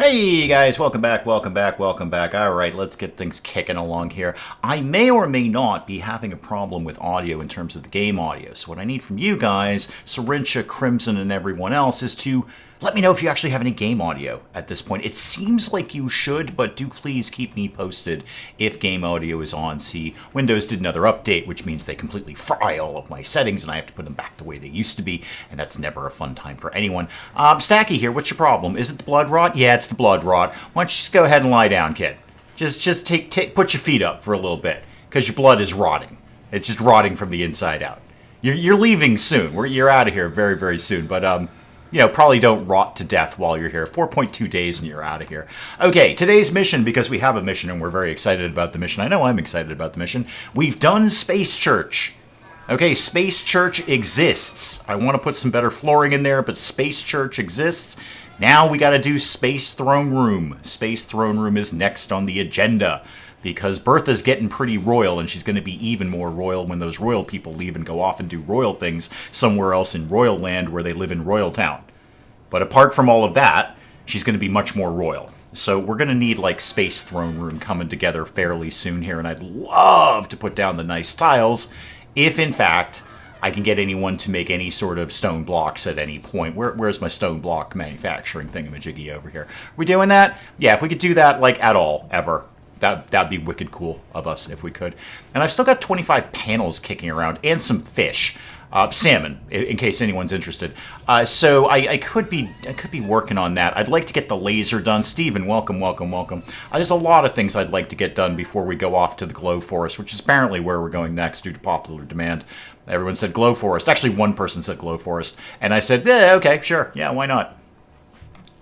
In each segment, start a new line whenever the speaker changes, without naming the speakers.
Hey guys, welcome back, welcome back, welcome back. Alright, let's get things kicking along here. I may or may not be having a problem with audio in terms of the game audio. So what I need from you guys, Syrincha, Crimson, and everyone else, is to let me know if you actually have any game audio at this point. It seems like you should, but do please keep me posted if game audio is on. See, Windows did another update, which means they completely fry all of my settings, and I have to put them back the way they used to be, and that's never a fun time for anyone. Stacky here, what's your problem? Is it the blood rot? Yeah, it's the blood rot. Why don't you just go ahead and lie down, kid? Just put your feet up for a little bit, because your blood is rotting. It's just rotting from the inside out. You're leaving soon. You're out of here very, very soon, but you know, probably don't rot to death while you're here. 4.2 days and you're out of here. Okay, today's mission, because we have a mission and we're very excited about the mission. I know I'm excited about the mission. We've done Space Church. Okay, Space Church exists. I want to put some better flooring in there, but Space Church exists. Now we got to do Space Throne Room. Space Throne Room is next on the agenda, because Bertha's getting pretty royal, and she's going to be even more royal when those royal people leave and go off and do royal things somewhere else in Royal Land where they live in Royal Town. But apart from all of that, she's going to be much more royal. So we're going to need, like, Space Throne Room coming together fairly soon here, and I'd love to put down the nice tiles if, in fact, I can get anyone to make any sort of stone blocks at any point. Where's my stone block manufacturing thingamajiggy over here? Are we doing that? Yeah, if we could do that, like, at all, ever. That'd be wicked cool of us if we could. And I've still got 25 panels kicking around and some fish. Salmon, in case anyone's interested. So I could be working on that. I'd like to get the laser done. Steven, welcome, welcome, welcome. There's a lot of things I'd like to get done before we go off to the Glow Forest, which is apparently where we're going next due to popular demand. Everyone said Glow Forest. Actually, one person said Glow Forest. And I said, yeah, okay, sure. Yeah, why not?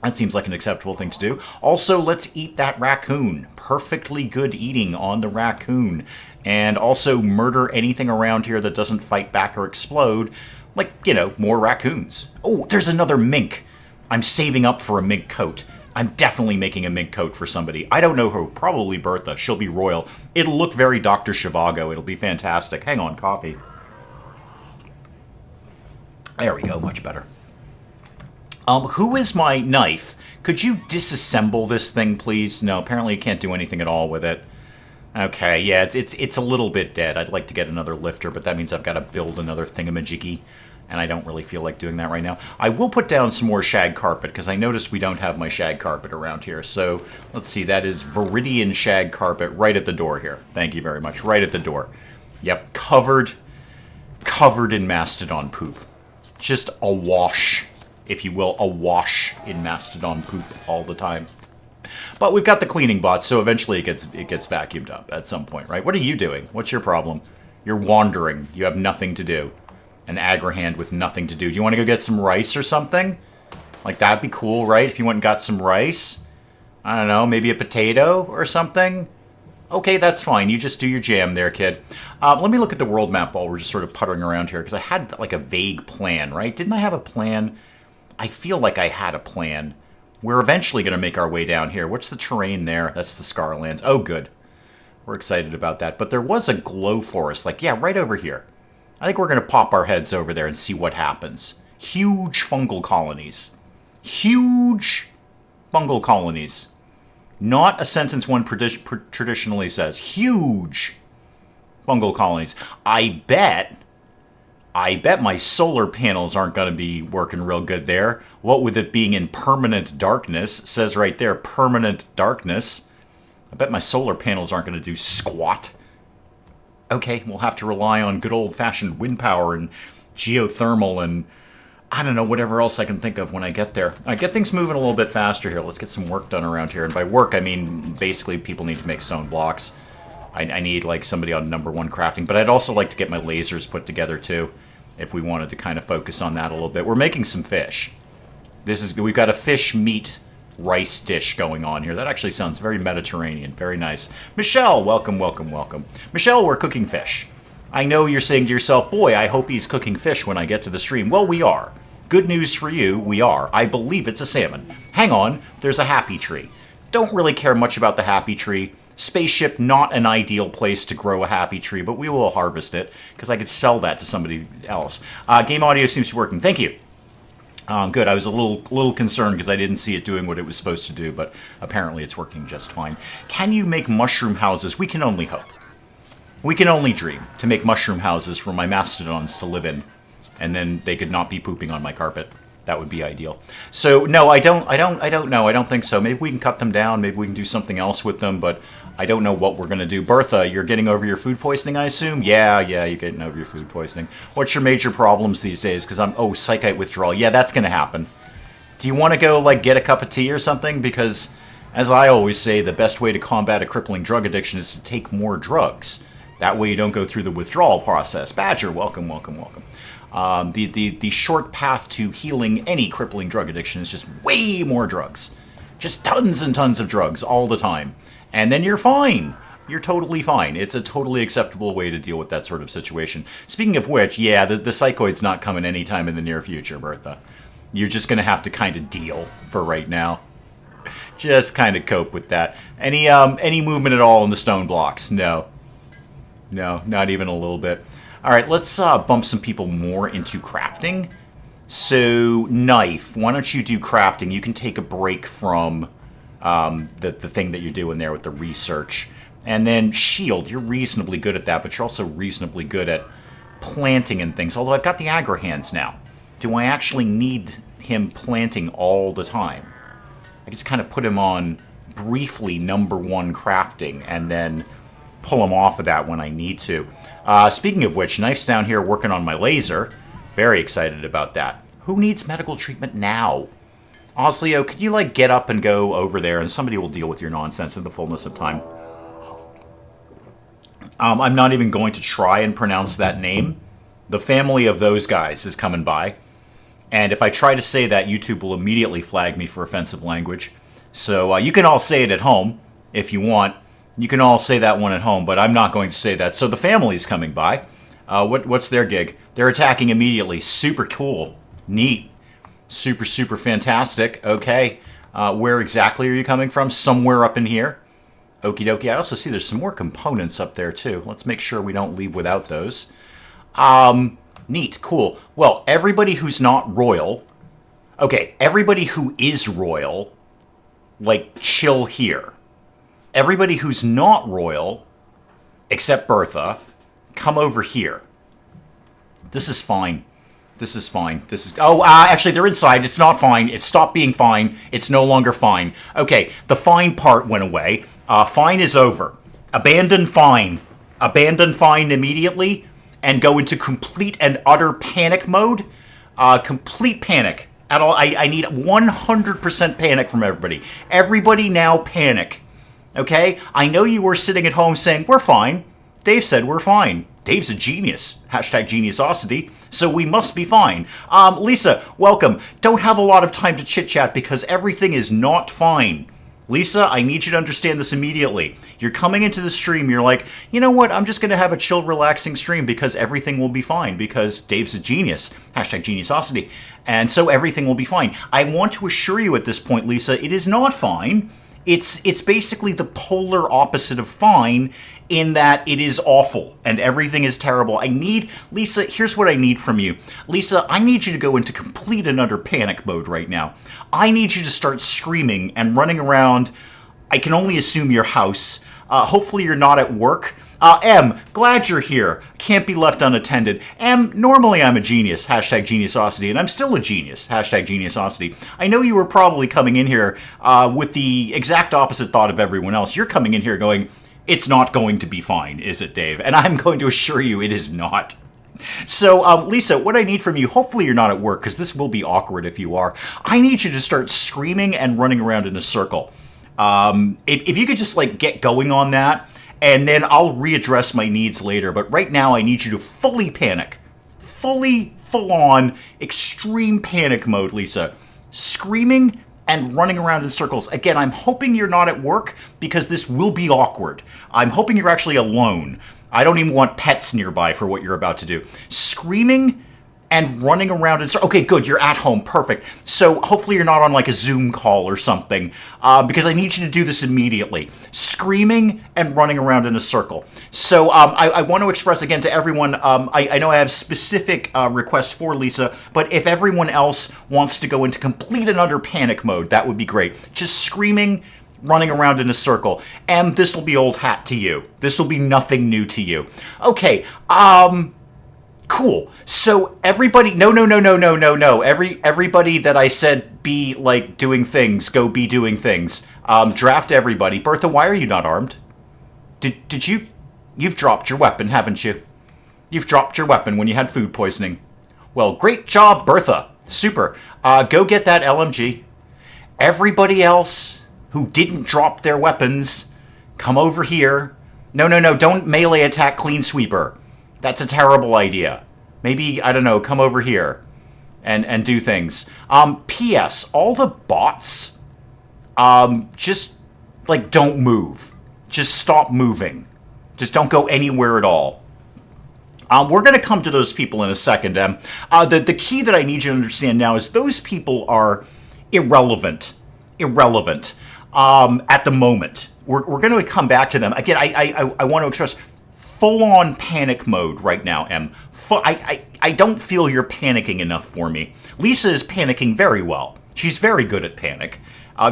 That seems like an acceptable thing to do. Also, let's eat that raccoon. Perfectly good eating on the raccoon. And also murder anything around here that doesn't fight back or explode. Like, you know, more raccoons. Oh, there's another mink. I'm saving up for a mink coat. I'm definitely making a mink coat for somebody. I don't know who. Probably Bertha. She'll be royal. It'll look very Dr. Zhivago. It'll be fantastic. Hang on, coffee. There we go. Much better. Who is my knife? Could you disassemble this thing, please? No, apparently you can't do anything at all with it. Okay, yeah, it's a little bit dead. I'd like to get another lifter, but that means I've got to build another thingamajiggy, and I don't really feel like doing that right now. I will put down some more shag carpet, because I noticed we don't have my shag carpet around here. So, let's see, that is Viridian shag carpet right at the door here. Thank you very much, right at the door. Yep, covered in mastodon poop. Just awash, if you will, awash in mastodon poop all the time. But we've got the cleaning bots, so eventually it gets vacuumed up at some point, right? What are you doing? What's your problem? You're wandering. You have nothing to do. An agrihand with nothing to do. Do you want to go get some rice or something? Like, that'd be cool, right? If you went and got some rice? I don't know, maybe a potato or something? Okay, that's fine. You just do your jam there, kid. Let me look at the world map while we're just sort of puttering around here, because I had, like, a vague plan, right? Didn't I have a plan? I feel like I had a plan. We're eventually going to make our way down here. What's the terrain there? That's the Scarlands. Oh, good. We're excited about that. But there was a glow forest. Like, yeah, right over here. I think we're going to pop our heads over there and see what happens. Huge fungal colonies. Huge fungal colonies. Not a sentence one traditionally says. Huge fungal colonies. I bet my solar panels aren't going to be working real good there. What with it being in permanent darkness, says right there, permanent darkness. I bet my solar panels aren't going to do squat. Okay, we'll have to rely on good old-fashioned wind power and geothermal and, I don't know, whatever else I can think of when I get there. All right, get things moving a little bit faster here. Let's get some work done around here. And by work, I mean basically people need to make stone blocks. I need, like, somebody on #1 crafting. But I'd also like to get my lasers put together, too, if we wanted to kind of focus on that a little bit. We're making some fish. We've got a fish meat rice dish going on here. That actually sounds very Mediterranean. Very nice. Michelle, welcome, welcome, welcome. Michelle, we're cooking fish. I know you're saying to yourself, boy, I hope he's cooking fish when I get to the stream. Well, we are. Good news for you, we are. I believe it's a salmon. Hang on, there's a happy tree. Don't really care much about the happy tree. Spaceship, not an ideal place to grow a happy tree, but we will harvest it, because I could sell that to somebody else. Game audio seems to be working. Thank you. Good. I was a little concerned because I didn't see it doing what it was supposed to do, but apparently it's working just fine. Can you make mushroom houses? We can only hope. We can only dream to make mushroom houses for my mastodons to live in, and then they could not be pooping on my carpet. That would be ideal. So no, I don't know. I don't think so. Maybe we can cut them down. Maybe we can do something else with them, but I don't know what we're going to do. Bertha, you're getting over your food poisoning, I assume? Yeah, you're getting over your food poisoning. What's your major problems these days? Because psychite withdrawal. Yeah, that's going to happen. Do you want to go, like, get a cup of tea or something? Because, as I always say, the best way to combat a crippling drug addiction is to take more drugs. That way you don't go through the withdrawal process. Badger, welcome, welcome, welcome. The short path to healing any crippling drug addiction is just way more drugs. Just tons and tons of drugs all the time. And then you're fine. You're totally fine. It's a totally acceptable way to deal with that sort of situation. Speaking of which, yeah, the psychoid's not coming anytime in the near future, Bertha. You're just going to have to kind of deal for right now. Just kind of cope with that. Any movement at all in the stone blocks? No. No, not even a little bit. All right, let's bump some people more into crafting. So, knife, why don't you do crafting? You can take a break from the thing that you're doing there with the research. And then shield, you're reasonably good at that, but you're also reasonably good at planting and things. Although I've got the aggro hands now. Do I actually need him planting all the time? I just kind of put him on briefly #1 crafting and then pull him off of that when I need to. Speaking of which, Knife's down here working on my laser. Very excited about that. Who needs medical treatment now? Osleo, could you, like, get up and go over there and somebody will deal with your nonsense in the fullness of time? I'm not even going to try and pronounce that name. The family of those guys is coming by. And if I try to say that, YouTube will immediately flag me for offensive language. So you can all say it at home if you want. You can all say that one at home, but I'm not going to say that. So the family's coming by. What's their gig? They're attacking immediately. Super cool. Neat. Super, super fantastic. Okay. Where exactly are you coming from? Somewhere up in here. Okie dokie. I also see there's some more components up there, too. Let's make sure we don't leave without those. Neat. Cool. Well, everybody who's not royal... Okay, everybody who is royal, like, chill here. Everybody who's not royal, except Bertha, come over here. This is fine. This is fine. This is... Oh, actually, they're inside. It's not fine. It stopped being fine. It's no longer fine. Okay, the fine part went away. Fine is over. Abandon fine. Abandon fine immediately and go into complete and utter panic mode. Complete panic. At all. I need 100% panic from everybody. Everybody now panic. Okay? I know you were sitting at home saying, we're fine. Dave said we're fine. Dave's a genius. Hashtag geniusosity. So we must be fine. Lisa, welcome. Don't have a lot of time to chit-chat because everything is not fine. Lisa, I need you to understand this immediately. You're coming into the stream, you're like, you know what, I'm just going to have a chill, relaxing stream because everything will be fine because Dave's a genius. Hashtag geniusosity. And so everything will be fine. I want to assure you at this point, Lisa, it is not fine. It's basically the polar opposite of fine in that it is awful and everything is terrible. Lisa, here's what I need from you. Lisa, I need you to go into complete and utter panic mode right now. I need you to start screaming and running around, I can only assume your house. Hopefully you're not at work. M, glad you're here. Can't be left unattended. M, normally I'm a genius. Hashtag geniusosity. And I'm still a genius. Hashtag geniusosity. I know you were probably coming in here with the exact opposite thought of everyone else. You're coming in here going, it's not going to be fine, is it, Dave? And I'm going to assure you it is not. So, Lisa, what I need from you, hopefully you're not at work, because this will be awkward if you are. I need you to start screaming and running around in a circle. If you could just, like, get going on that, and then I'll readdress my needs later. But right now, I need you to fully panic. Full-on, extreme panic mode, Lisa. Screaming and running around in circles. Again, I'm hoping you're not at work, because this will be awkward. I'm hoping you're actually alone. I don't even want pets nearby for what you're about to do. Screaming and running around. Okay, good, you're at home, perfect. So hopefully you're not on like a Zoom call or something, because I need you to do this immediately. Screaming and running around in a circle. So I want to express again to everyone, I know I have specific requests for Lisa, but if everyone else wants to go into complete and utter panic mode, that would be great. Just screaming, running around in a circle. And this will be old hat to you. This will be nothing new to you. Okay, cool. So everybody, no. Everybody that I said be like doing things, go be doing things. Draft everybody. Bertha, why are you not armed? Did you? You've dropped your weapon, haven't you? You've dropped your weapon when you had food poisoning. Well, great job, Bertha. Super. Go get that LMG. Everybody else who didn't drop their weapons, come over here. No, don't melee attack Clean Sweeper. That's a terrible idea. Maybe, I don't know, come over here and do things. P.S. All the bots, just, like, don't move. Just stop moving. Just don't go anywhere at all. We're going to come to those people in a second. The key that I need you to understand now is those people are irrelevant. At the moment. We're going to come back to them. Again, I want to express full-on panic mode right now, Em. I don't feel you're panicking enough for me. Lisa is panicking very well. She's very good at panic.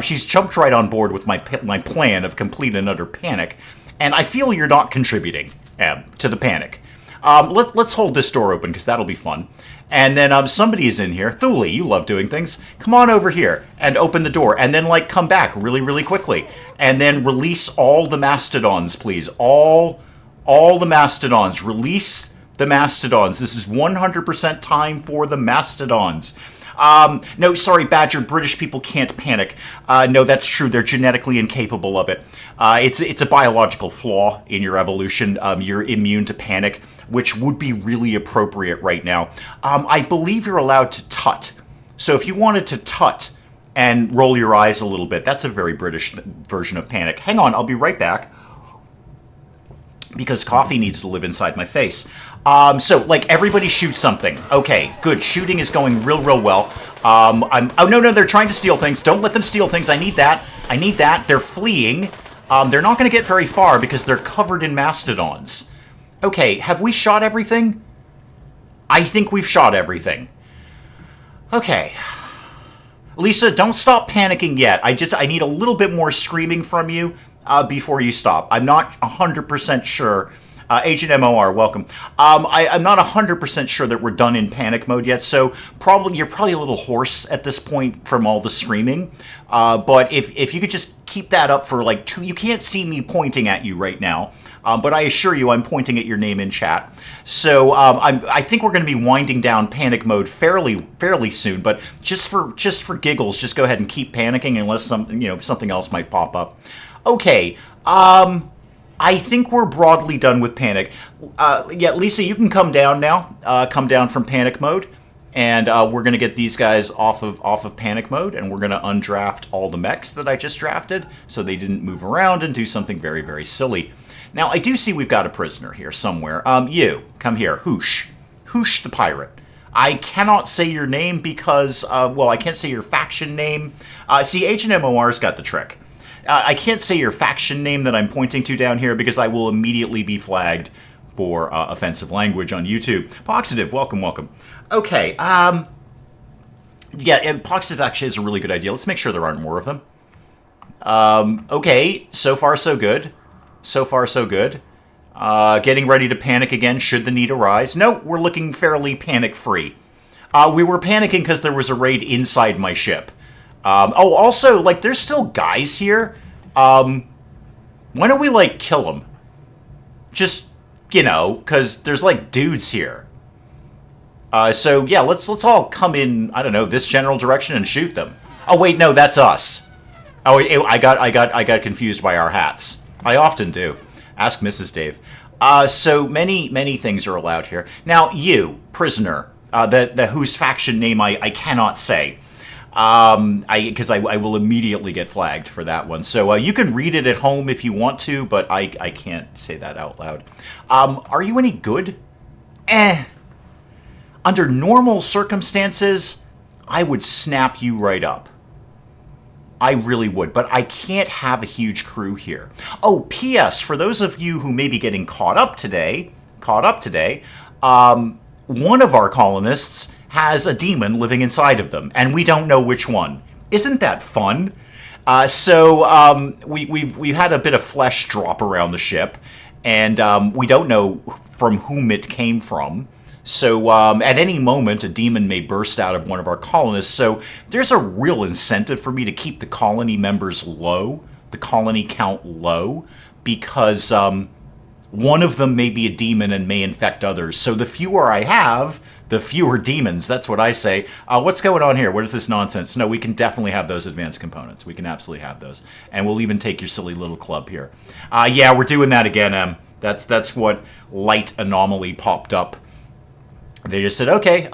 She's jumped right on board with my plan of complete and utter panic, and I feel you're not contributing, Em, to the panic. Let's hold this door open, because that'll be fun. And then somebody is in here. Thule, you love doing things. Come on over here and open the door. And then, like, come back really, really quickly. And then release all the mastodons, please. All the mastodons. Release the mastodons. This is 100% time for the mastodons. No, sorry, Badger, British people can't panic. No, that's true. They're genetically incapable of it. It's a biological flaw in your evolution. You're immune to panic, which would be really appropriate right now. I believe you're allowed to tut. So if you wanted to tut and roll your eyes a little bit, that's a very British version of panic. Hang on, I'll be right back, because coffee needs to live inside my face. So, like, everybody shoot something. Okay, good. Shooting is going real well. Oh, no, they're trying to steal things. Don't let them steal things. I need that. They're fleeing. They're not going to get very far because they're covered in mastodons. Okay, have we shot everything? I think we've shot everything. Okay. Lisa, don't stop panicking yet. I need a little bit more screaming from you before you stop. I'm not 100% sure. Agent MOR, welcome. I'm not 100% sure that we're done in panic mode yet, so you're probably a little hoarse at this point from all the screaming. But if you could just keep that up for like 2... You can't see me pointing at you right now, but I assure you I'm pointing at your name in chat. So I think we're going to be winding down panic mode fairly soon, but just for giggles, just go ahead and keep panicking unless something else might pop up. Okay, I think we're broadly done with panic. Yeah, Lisa, you can come down now. Come down from panic mode, and we're going to get these guys off of panic mode, and we're going to undraft all the mechs that I just drafted, so they didn't move around and do something very, very silly. Now, I do see we've got a prisoner here somewhere. You, come here. Hoosh. Hoosh the pirate. I cannot say your name because, well, I can't say your faction name. See, Agent MOR's got the trick. I can't say your faction name that I'm pointing to down here because I will immediately be flagged for offensive language on YouTube. Poxitive, welcome. Okay, yeah, Poxitive actually is a really good idea. Let's make sure there aren't more of them. Okay, so far so good. Getting ready to panic again should the need arise. No, we're looking fairly panic-free. We were panicking because there was a raid inside my ship. Oh, also, like, there's still guys here. Why don't we, like, kill them? Just, because there's, like, dudes here. So, yeah, let's all come in, I don't know, this general direction and shoot them. Oh, wait, no, that's us. Oh, I got confused by our hats. I often do. Ask Mrs. Dave. So, many things are allowed here. Now, you, prisoner, whose faction name I cannot say. Because I will immediately get flagged for that one. So you can read it at home if you want to, but I can't say that out loud. Are you any good? I'm Under normal circumstances, I would snap you right up. I really would, but I can't have a huge crew here. Oh, P.S. For those of you who may be getting caught up today, one of our colonists has a demon living inside of them, and we don't know which one. Isn't that fun? We've had a bit of flesh drop around the ship, and we don't know from whom it came from. So at any moment, a demon may burst out of one of our colonists. So there's a real incentive for me to keep the colony members low, the colony count low, because one of them may be a demon and may infect others. So the fewer I have, the fewer demons. That's what I say. What's going on here? What is this nonsense? No, we can definitely have those advanced components. We can absolutely have those. And we'll even take your silly little club here. Yeah, we're doing that again, Em. That's what light anomaly popped up. They just said, okay,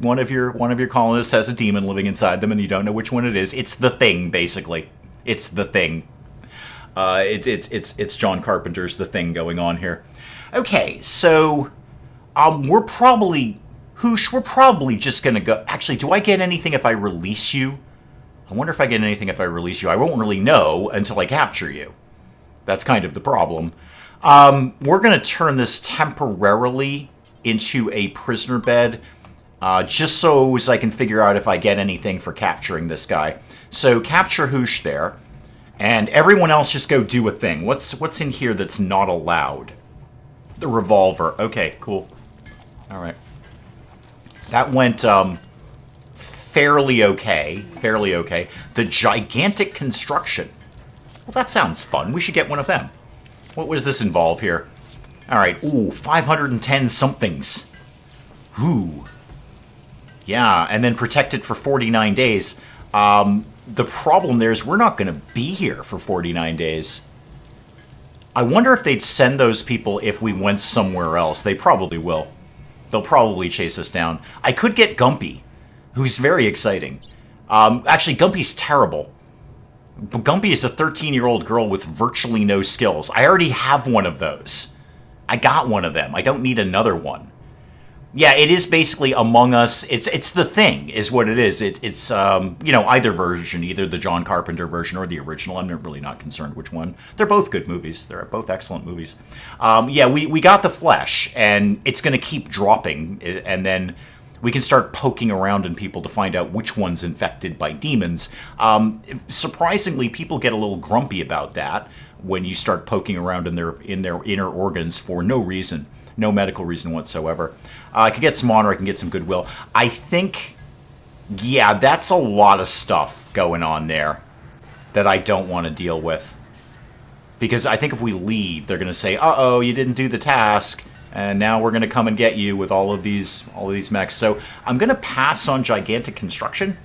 one of your colonists has a demon living inside them, and you don't know which one it is. It's the Thing, basically. It's the Thing. It's John Carpenter's The Thing going on here. Okay, so we're probably just gonna go. Actually, do I get anything if I release you? I wonder if I get anything if I release you. I won't really know until I capture you. That's kind of the problem. We're gonna turn this temporarily into a prisoner bed, just so as I can figure out if I get anything for capturing this guy. So capture Hoosh there, and everyone else just go do a thing. What's in here that's not allowed? The revolver. Okay, cool. All right. That went fairly okay. Fairly okay. The gigantic construction. Well, that sounds fun. We should get one of them. What does this involve here? All right, ooh, 510 somethings. Ooh. Yeah, and then protected for 49 days. The problem there is we're not going to be here for 49 days. I wonder if they'd send those people if we went somewhere else. They probably will. They'll probably chase us down. I could get Gumpy, who's very exciting. Actually, Gumpy's terrible. But Gumpy is a 13-year-old girl with virtually no skills. I already have one of those. I got one of them. I don't need another one. Yeah, it is basically Among Us. It's the Thing, is what it is. It's either version, either the John Carpenter version or the original. I'm really not concerned which one. They're both good movies. They're both excellent movies. Yeah, we got the flesh, and it's going to keep dropping, and then we can start poking around in people to find out which one's infected by demons. Surprisingly, people get a little grumpy about that when you start poking around in their inner organs for no reason, no medical reason whatsoever. I could get some honor, I can get some goodwill. I think, yeah, that's a lot of stuff going on there that I don't want to deal with. Because I think if we leave, they're going to say, uh-oh, you didn't do the task, and now we're going to come and get you with all of these mechs. So I'm going to pass on gigantic construction.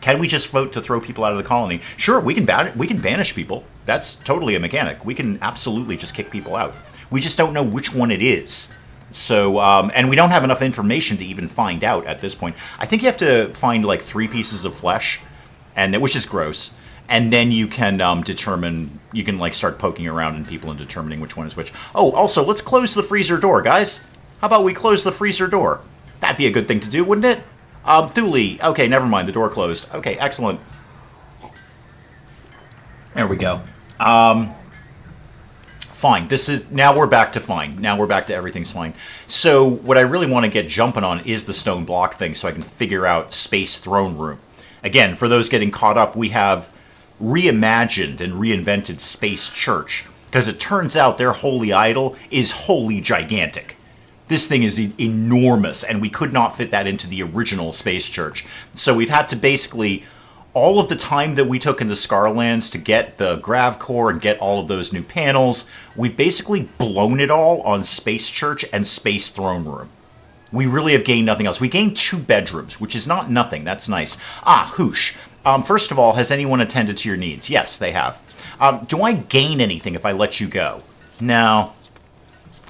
Can we just vote to throw people out of the colony? Sure, we can banish people. That's totally a mechanic. We can absolutely just kick people out. We just don't know which one it is. So, and we don't have enough information to even find out at this point. I think you have to find like 3 pieces of flesh, which is gross. And then you can determine, you can like start poking around in people and determining which one is which. Oh, also, let's close the freezer door, guys. How about we close the freezer door? That'd be a good thing to do, wouldn't it? Thule. Okay, never mind. The door closed. Okay, excellent. There we go. Fine. Now we're back to fine. Now we're back to everything's fine. So what I really want to get jumping on is the stone block thing so I can figure out Space Throne Room. Again, for those getting caught up, we have reimagined and reinvented Space Church because it turns out their holy idol is wholly gigantic. This thing is enormous, and we could not fit that into the original Space Church. So we've had to basically, all of the time that we took in the Scarlands to get the Grav Core and get all of those new panels, we've basically blown it all on Space Church and Space Throne Room. We really have gained nothing else. We gained 2 bedrooms, which is not nothing. That's nice. Hoosh. First of all, has anyone attended to your needs? Yes, they have. Do I gain anything if I let you go? No,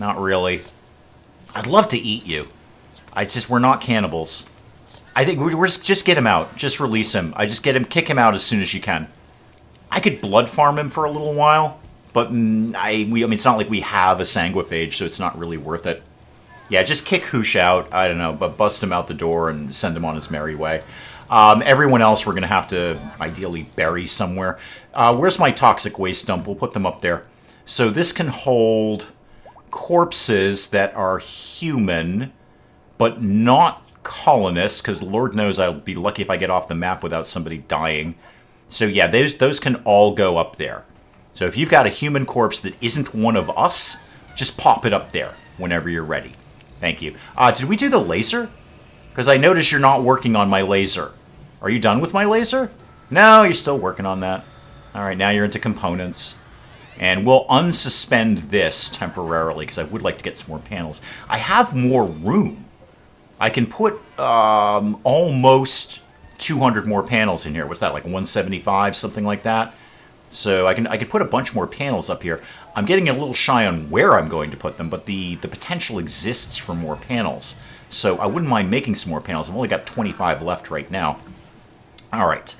not really. I'd love to eat you. We're not cannibals. I think we're just get him out. Just release him. Kick him out as soon as you can. I could blood farm him for a little while, but I mean, it's not like we have a sanguiphage, so it's not really worth it. Yeah, just kick Hoosh out. I don't know, but bust him out the door and send him on his merry way. Everyone else we're going to have to ideally bury somewhere. Where's my toxic waste dump? We'll put them up there. So this can hold corpses that are human, but not colonists, because Lord knows I'll be lucky if I get off the map without somebody dying. So yeah, those can all go up there. So if you've got a human corpse that isn't one of us, just pop it up there whenever you're ready. Thank you. Did we do the laser? Because I noticed you're not working on my laser. Are you done with my laser? No, you're still working on that. All right, now you're into components. And we'll unsuspend this temporarily, because I would like to get some more panels. I have more room. I can put almost 200 more panels in here. What's that, like 175, something like that? So I can put a bunch more panels up here. I'm getting a little shy on where I'm going to put them, but the potential exists for more panels. So I wouldn't mind making some more panels. I've only got 25 left right now. All right.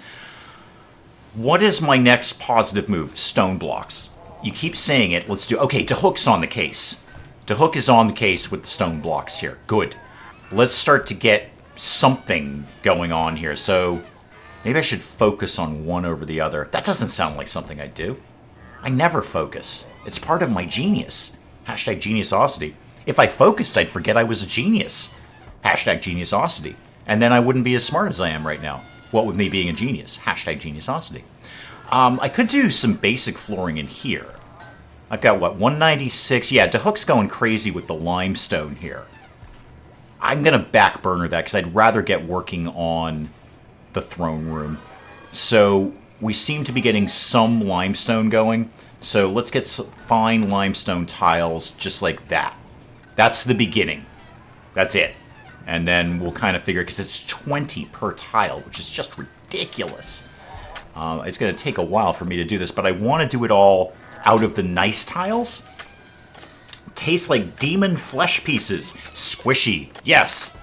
What is my next positive move? Stone blocks. You keep saying it. Let's do... Okay, Dahook's on the case. Dahook is on the case with the stone blocks here. Good. Let's start to get something going on here. So maybe I should focus on one over the other. That doesn't sound like something I do. I never focus. It's part of my genius. Hashtag geniusosity. If I focused, I'd forget I was a genius. Hashtag geniusosity. And then I wouldn't be as smart as I am right now. What with me being a genius? Hashtag geniusosity. I could do some basic flooring in here. I've got, what, 196? Yeah, Dahook's going crazy with the limestone here. I'm going to back burner that because I'd rather get working on the throne room. So we seem to be getting some limestone going. So let's get some fine limestone tiles just like that. That's the beginning. That's it. And then we'll kind of figure, because it's 20 per tile, which is just ridiculous. It's going to take a while for me to do this, but I want to do it all out of the nice tiles. Tastes like demon flesh pieces. Squishy. Yes.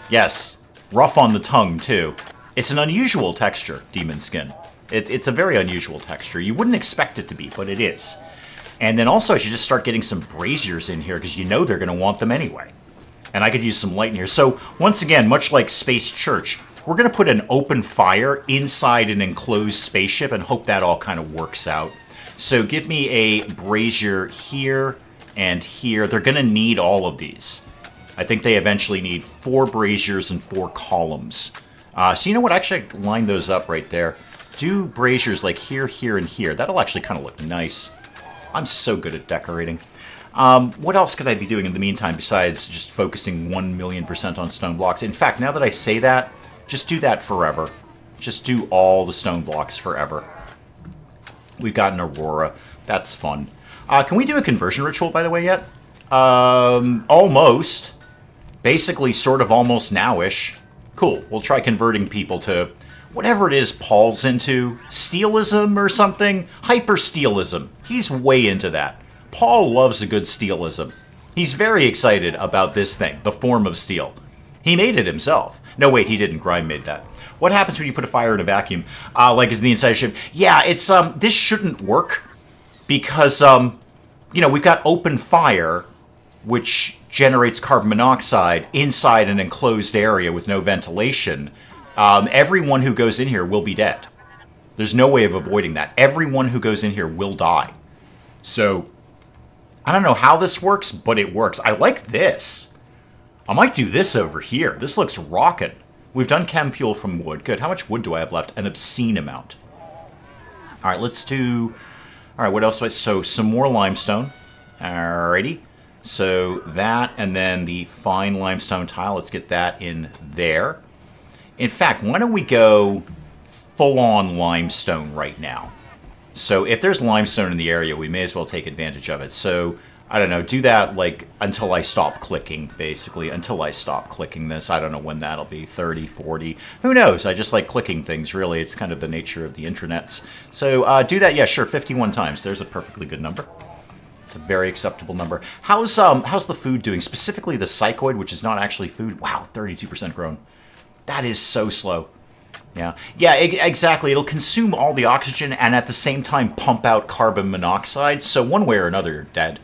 Yes. Rough on the tongue, too. It's an unusual texture, demon skin. It's a very unusual texture. You wouldn't expect it to be, but it is. And then also I should just start getting some braziers in here, because you know they're going to want them anyway. And I could use some light in here. So, once again, much like Space Church, we're going to put an open fire inside an enclosed spaceship and hope that all kind of works out. So give me a brazier here and here. They're going to need all of these. I think they eventually need 4 braziers and 4 columns. So you know what? Actually, line those up right there. Do braziers like here, here, and here. That'll actually kind of look nice. I'm so good at decorating. What else could I be doing in the meantime besides just focusing 1,000,000% on stone blocks? In fact, now that I say that, just do that forever. Just do all the stone blocks forever. We've got an Aurora. That's fun. Can we do a conversion ritual, by the way, yet? Almost. Basically, sort of almost now-ish. Cool. We'll try converting people to whatever it is Paul's into. Steelism or something? Hyper-steelism. He's way into that. Paul loves a good steelism. He's very excited about this thing, the form of steel. He made it himself. No, wait, he didn't. Grime made that. What happens when you put a fire in a vacuum? Like is the inside ship? Yeah, it's this shouldn't work because you know, we've got open fire, which generates carbon monoxide inside an enclosed area with no ventilation. Everyone who goes in here will be dead. There's no way of avoiding that. Everyone who goes in here will die. So I don't know how this works, but it works. I like this. I might do this over here. This looks rockin'. We've done chem fuel from wood. Good. How much wood do I have left? An obscene amount. All right, let's do... All right, what else do I... So, some more limestone. Alrighty. So, that, and then the fine limestone tile. Let's get that in there. In fact, why don't we go full-on limestone right now? So, if there's limestone in the area, we may as well take advantage of it. So... I don't know, do that, like, until I stop clicking, basically. Until I stop clicking this. I don't know when that'll be, 30, 40. Who knows? I just like clicking things, really. It's kind of the nature of the intranets. So, do that, yeah, sure, 51 times. There's a perfectly good number. It's a very acceptable number. How's the food doing? Specifically the psychoid, which is not actually food. Wow, 32% grown. That is so slow. Yeah, exactly. It'll consume all the oxygen and at the same time pump out carbon monoxide. So one way or another, you're dead.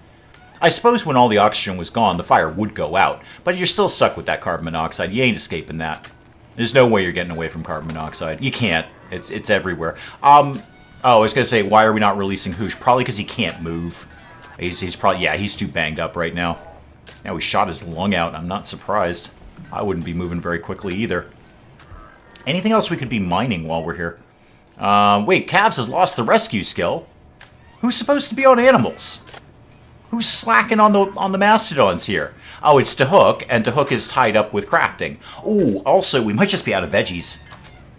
I suppose when all the oxygen was gone, the fire would go out, but you're still stuck with that carbon monoxide. You ain't escaping that. There's no way you're getting away from carbon monoxide. You can't. It's everywhere. Oh, I was going to say, why are we not releasing Hoosh? Probably because he can't move. He's probably, yeah, he's too banged up right now. Now, he shot his lung out. I'm not surprised. I wouldn't be moving very quickly either. Anything else we could be mining while we're here? Wait, Cavs has lost the rescue skill. Who's supposed to be on animals? Who's slacking on the mastodons here? Oh, it's Dahook, and Dahook is tied up with crafting. Ooh, also, we might just be out of veggies.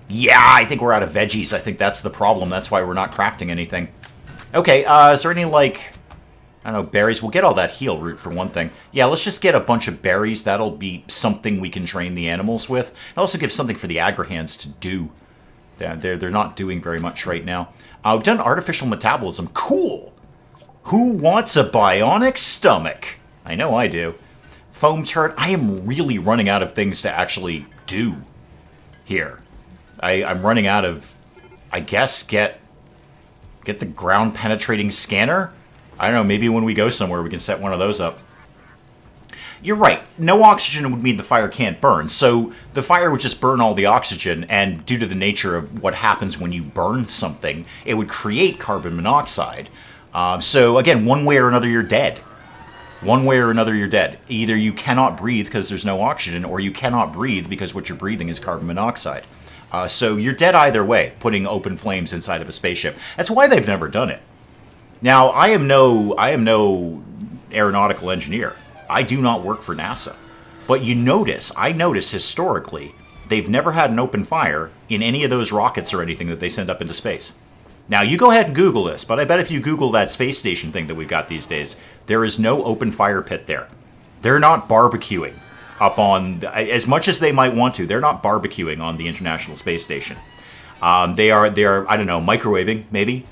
Yeah, I think we're out of veggies. I think that's the problem. That's why we're not crafting anything. Okay, is there any, like, I don't know, berries? We'll get all that heal root for one thing. Yeah, let's just get a bunch of berries. That'll be something we can train the animals with. And also give something for the Agrahans to do. They're not doing very much right now. We've done artificial metabolism. Cool! Who wants a bionic stomach? I know I do. Foam turret. I am really running out of things to actually do here. I'm running out of, I guess, get the ground penetrating scanner. I don't know, maybe when we go somewhere we can set one of those up. You're right. No oxygen would mean the fire can't burn. So the fire would just burn all the oxygen, and due to the nature of what happens when you burn something, it would create carbon monoxide. So again, one way or another, you're dead. One way or another, you're dead. Either you cannot breathe because there's no oxygen, or you cannot breathe because what you're breathing is carbon monoxide. So you're dead either way, putting open flames inside of a spaceship. That's why they've never done it. Now, I am no aeronautical engineer. I do not work for NASA. But I notice historically, they've never had an open fire in any of those rockets or anything that they send up into space. Now, you go ahead and Google this, but I bet if you Google that space station thing that we've got these days, there is no open fire pit there. They're not barbecuing up on, as much as they might want to, they're not barbecuing on the International Space Station. They are, I don't know, microwaving, maybe,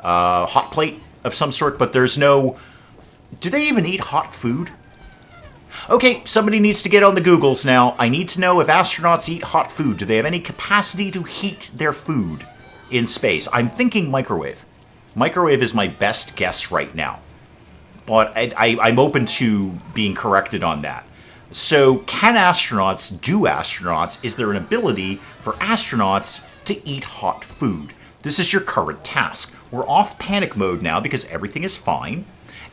hot plate of some sort, but there's no, do they even eat hot food? Okay, somebody needs to get on the Googles now. I need to know if astronauts eat hot food. Do they have any capacity to heat their food in space? I'm thinking microwave. Microwave is my best guess right now. But I'm open to being corrected on that. So, can astronauts, is there an ability for astronauts to eat hot food? This is your current task. We're off panic mode now because everything is fine.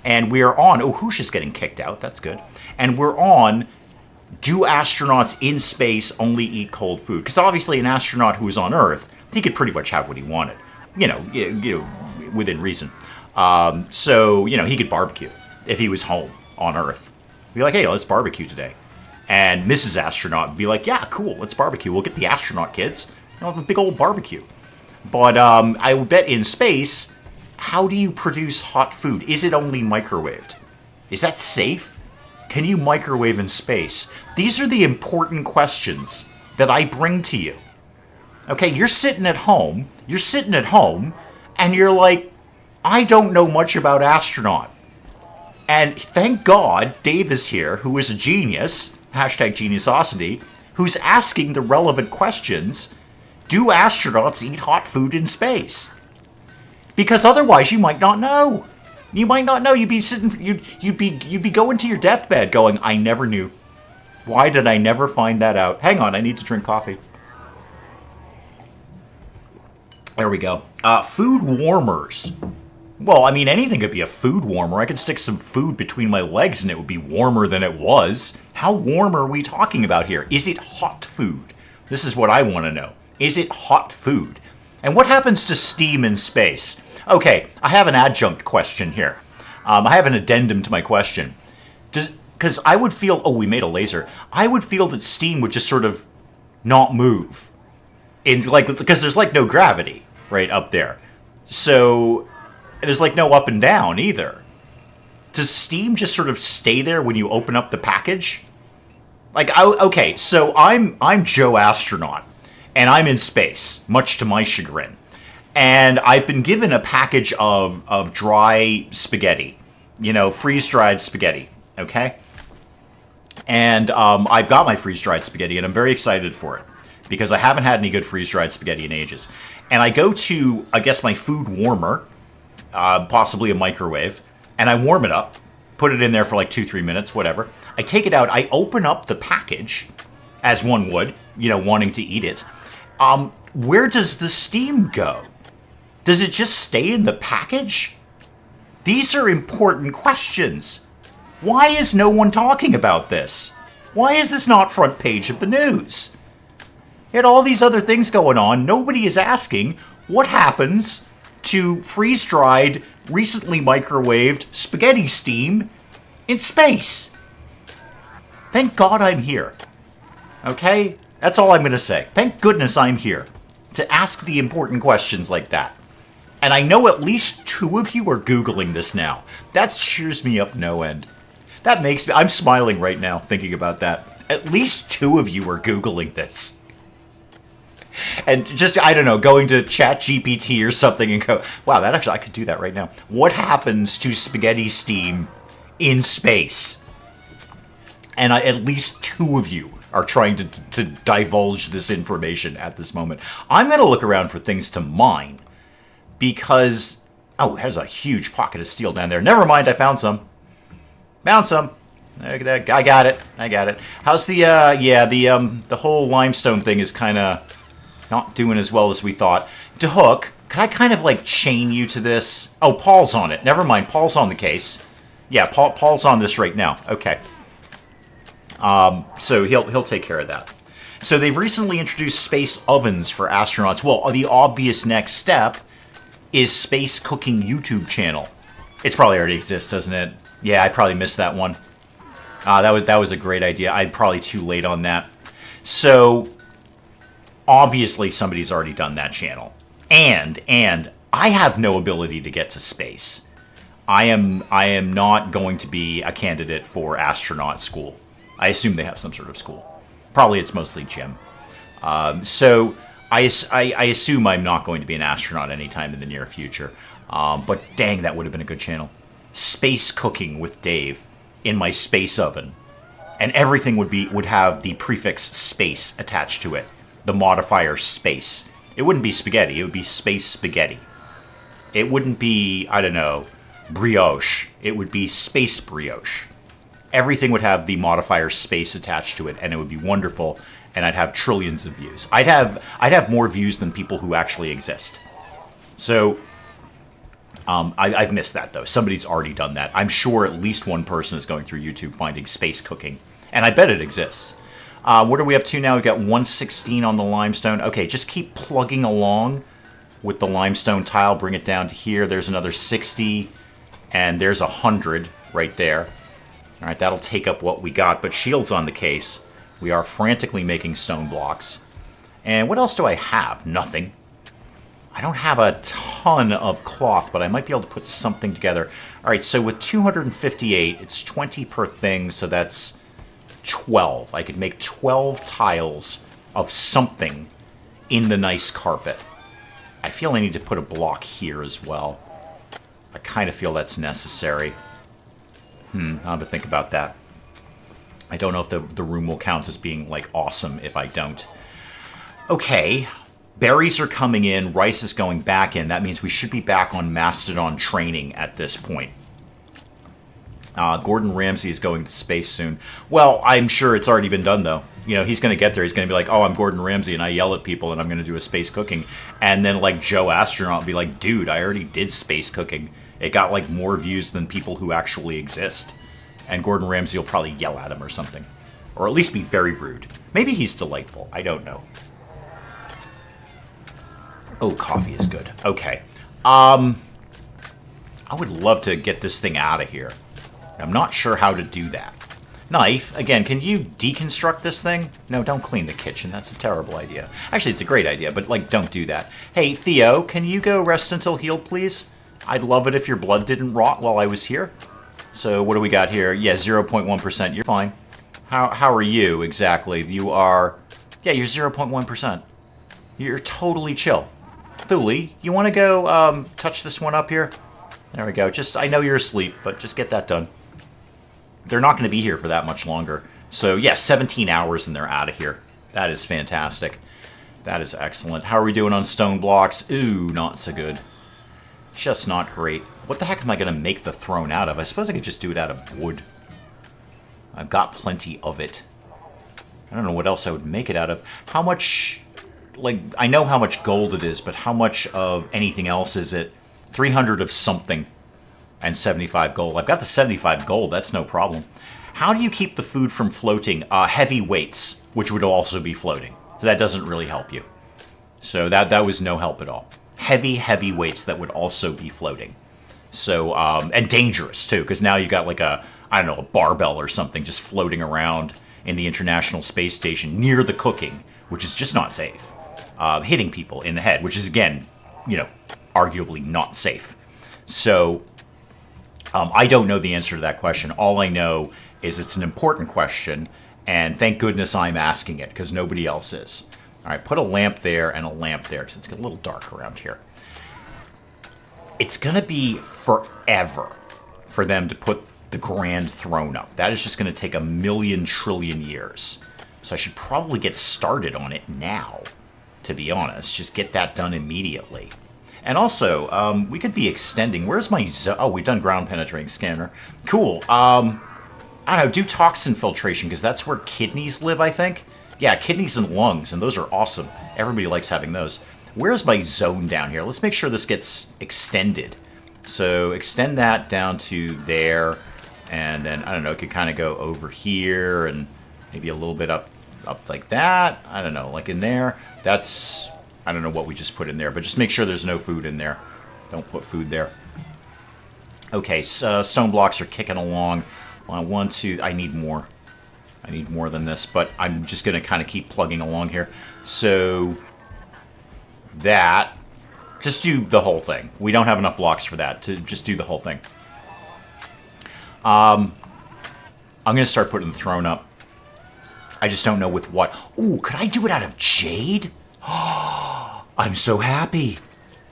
And we are on, oh, Hoosh is getting kicked out, that's good. And we're on, do astronauts in space only eat cold food? Because obviously an astronaut who is on Earth, he could pretty much have what he wanted. You know, within reason. So, he could barbecue if he was home on Earth. Be like, hey, let's barbecue today. And Mrs. Astronaut would be like, yeah, cool, let's barbecue. We'll get the astronaut kids. We'll have a big old barbecue. But I would bet in space, how do you produce hot food? Is it only microwaved? Is that safe? Can you microwave in space? These are the important questions that I bring to you. Okay, you're sitting at home, and you're like, I don't know much about astronaut. And thank God Dave is here, who is a genius, #geniusosity, who's asking the relevant questions. Do astronauts eat hot food in space? Because otherwise you might not know. You might not know. You'd be going to your deathbed going, I never knew. Why did I never find that out? Hang on, I need to drink coffee. There we go. Food warmers. Well, I mean, anything could be a food warmer. I could stick some food between my legs and it would be warmer than it was. How warm are we talking about here? Is it hot food? This is what I want to know. Is it hot food? And what happens to steam in space? Okay, I have an adjunct question here. I have an addendum to my question. Because I would feel, oh, we made a laser. I would feel that steam would just sort of not move. Because there's like no gravity right up there. So there's like no up and down either. Does steam just sort of stay there when you open up the package? Okay, so I'm Joe Astronaut. And I'm in space, much to my chagrin. And I've been given a package of dry spaghetti. Freeze-dried spaghetti, okay? And I've got my freeze-dried spaghetti, and I'm very excited for it. Because I haven't had any good freeze-dried spaghetti in ages. And I go to, I guess, my food warmer, possibly a microwave, and I warm it up. put it in there for like 2-3 minutes, whatever. I take it out. I open up the package, as one would, you know, wanting to eat it. Where does the steam go? Does it just stay in the package? These are important questions. Why is no one talking about this? Why is this not front page of the news? You had all these other things going on. Nobody is asking what happens to freeze-dried, recently microwaved spaghetti steam in space. Thank God I'm here. Okay? That's all I'm going to say. Thank goodness I'm here to ask the important questions like that. And I know at least 2 of you are Googling this now. That cheers me up no end. That makes me... I'm smiling right now thinking about that. At least 2 of you are Googling this. And just, I don't know, going to ChatGPT or something and go, wow, that actually, I could do that right now. What happens to spaghetti steam in space? And at least 2 of you are trying to divulge this information at this moment. I'm going to look around for things to mine. Because, oh, there's a huge pocket of steel down there. Never mind, I found some. Found some. I got it. I got it. How's the, the whole limestone thing is kind of not doing as well as we thought. DeHook, could I kind of like chain you to this? Oh, Paul's on it. Never mind, Paul's on the case. Yeah, Paul's on this right now. Okay. So he'll take care of that. So they've recently introduced space ovens for astronauts. Well, the obvious next step is space cooking YouTube channel. It's probably already exists, doesn't it? Yeah, I probably missed that one. That was a great idea. I'm probably too late on that. So obviously somebody's already done that channel. And I have no ability to get to space. I am not going to be a candidate for astronaut school. I assume they have some sort of school. Probably it's mostly gym. So I assume I'm not going to be an astronaut anytime in the near future. But dang, that would have been a good channel. Space cooking with Dave in my space oven. And everything would have the prefix space attached to it. The modifier space. It wouldn't be spaghetti, it would be space spaghetti. It wouldn't be, I don't know, brioche. It would be space brioche. Everything would have the modifier space attached to it, and it would be wonderful, and I'd have trillions of views. I'd have more views than people who actually exist. So I've missed that, though. Somebody's already done that. I'm sure at least one person is going through YouTube finding space cooking, and I bet it exists. What are we up to now? We've got 116 on the limestone. Okay, just keep plugging along with the limestone tile. Bring it down to here. There's another 60, and there's 100 right there. All right, that'll take up what we got, but shield's on the case. We are frantically making stone blocks. And what else do I have? Nothing. I don't have a ton of cloth, but I might be able to put something together. All right, so with 258, it's 20 per thing, so that's 12. I could make 12 tiles of something in the nice carpet. I feel I need to put a block here as well. I kind of feel that's necessary. I'll have to think about that. I don't know if the room will count as being, like, awesome if I don't. Okay. Berries are coming in. Rice is going back in. That means we should be back on Mastodon training at this point. Gordon Ramsay is going to space soon. Well, I'm sure it's already been done, though. You know, he's going to get there. He's going to be like, oh, I'm Gordon Ramsay, and I yell at people, and I'm going to do a space cooking. And then, like, Joe Astronaut will be like, dude, I already did space cooking. It got, like, more views than people who actually exist. And Gordon Ramsay will probably yell at him or something. Or at least be very rude. Maybe he's delightful. I don't know. Oh, coffee is good. Okay. I would love to get this thing out of here. I'm not sure how to do that. Knife, again, can you deconstruct this thing? No, don't clean the kitchen. That's a terrible idea. Actually, it's a great idea, but, like, don't do that. Hey, Theo, can you go rest until healed, please? I'd love it if your blood didn't rot while I was here. So, what do we got here? Yeah, 0.1%. You're fine. How are you, exactly? You are... Yeah, you're 0.1%. You're totally chill. Thule, you want to go touch this one up here? There we go. Just, I know you're asleep, but just get that done. They're not going to be here for that much longer. So, yeah, 17 hours and they're out of here. That is fantastic. That is excellent. How are we doing on stone blocks? Ooh, not so good. Just not great. What the heck am I going to make the throne out of? I suppose I could just do it out of wood. I've got plenty of it. I don't know what else I would make it out of. How much... Like, I know how much gold it is, but how much of anything else is it? 300 of something and 75 gold. I've got the 75 gold. That's no problem. How do you keep the food from floating? Heavy weights, which would also be floating. So that doesn't really help you. So that was no help at all. Heavy weights that would also be floating. So, and dangerous, too, because now you got like a, I don't know, a barbell or something just floating around in the International Space Station near the cooking, which is just not safe. Hitting people in the head, which is, again, you know, arguably not safe. So, I don't know the answer to that question. All I know is it's an important question, and thank goodness I'm asking it, because nobody else is. All right, put a lamp there and a lamp there, because it's a little dark around here. It's going to be forever for them to put the Grand Throne up. That is just going to take 1,000,000 trillion years. So I should probably get started on it now, to be honest. Just get that done immediately. And also, we could be extending. Where's my oh, we've done ground penetrating scanner. Cool. I don't know, do toxin filtration, because that's where kidneys live, I think. Yeah, kidneys and lungs, and those are awesome. Everybody likes having those. Where's my zone down here? Let's make sure this gets extended. So extend that down to there, and then, I don't know, it could kind of go over here, and maybe a little bit up like that. I don't know, like in there. That's, I don't know what we just put in there, but just make sure there's no food in there. Don't put food there. Okay, so stone blocks are kicking along. One, two, I need more. I need more than this, but I'm just going to kind of keep plugging along here. So, that, just do the whole thing. We don't have enough blocks for that, to just do the whole thing. I'm going to start putting the throne up. I just don't know with what. Ooh, could I do it out of jade? Oh, I'm so happy.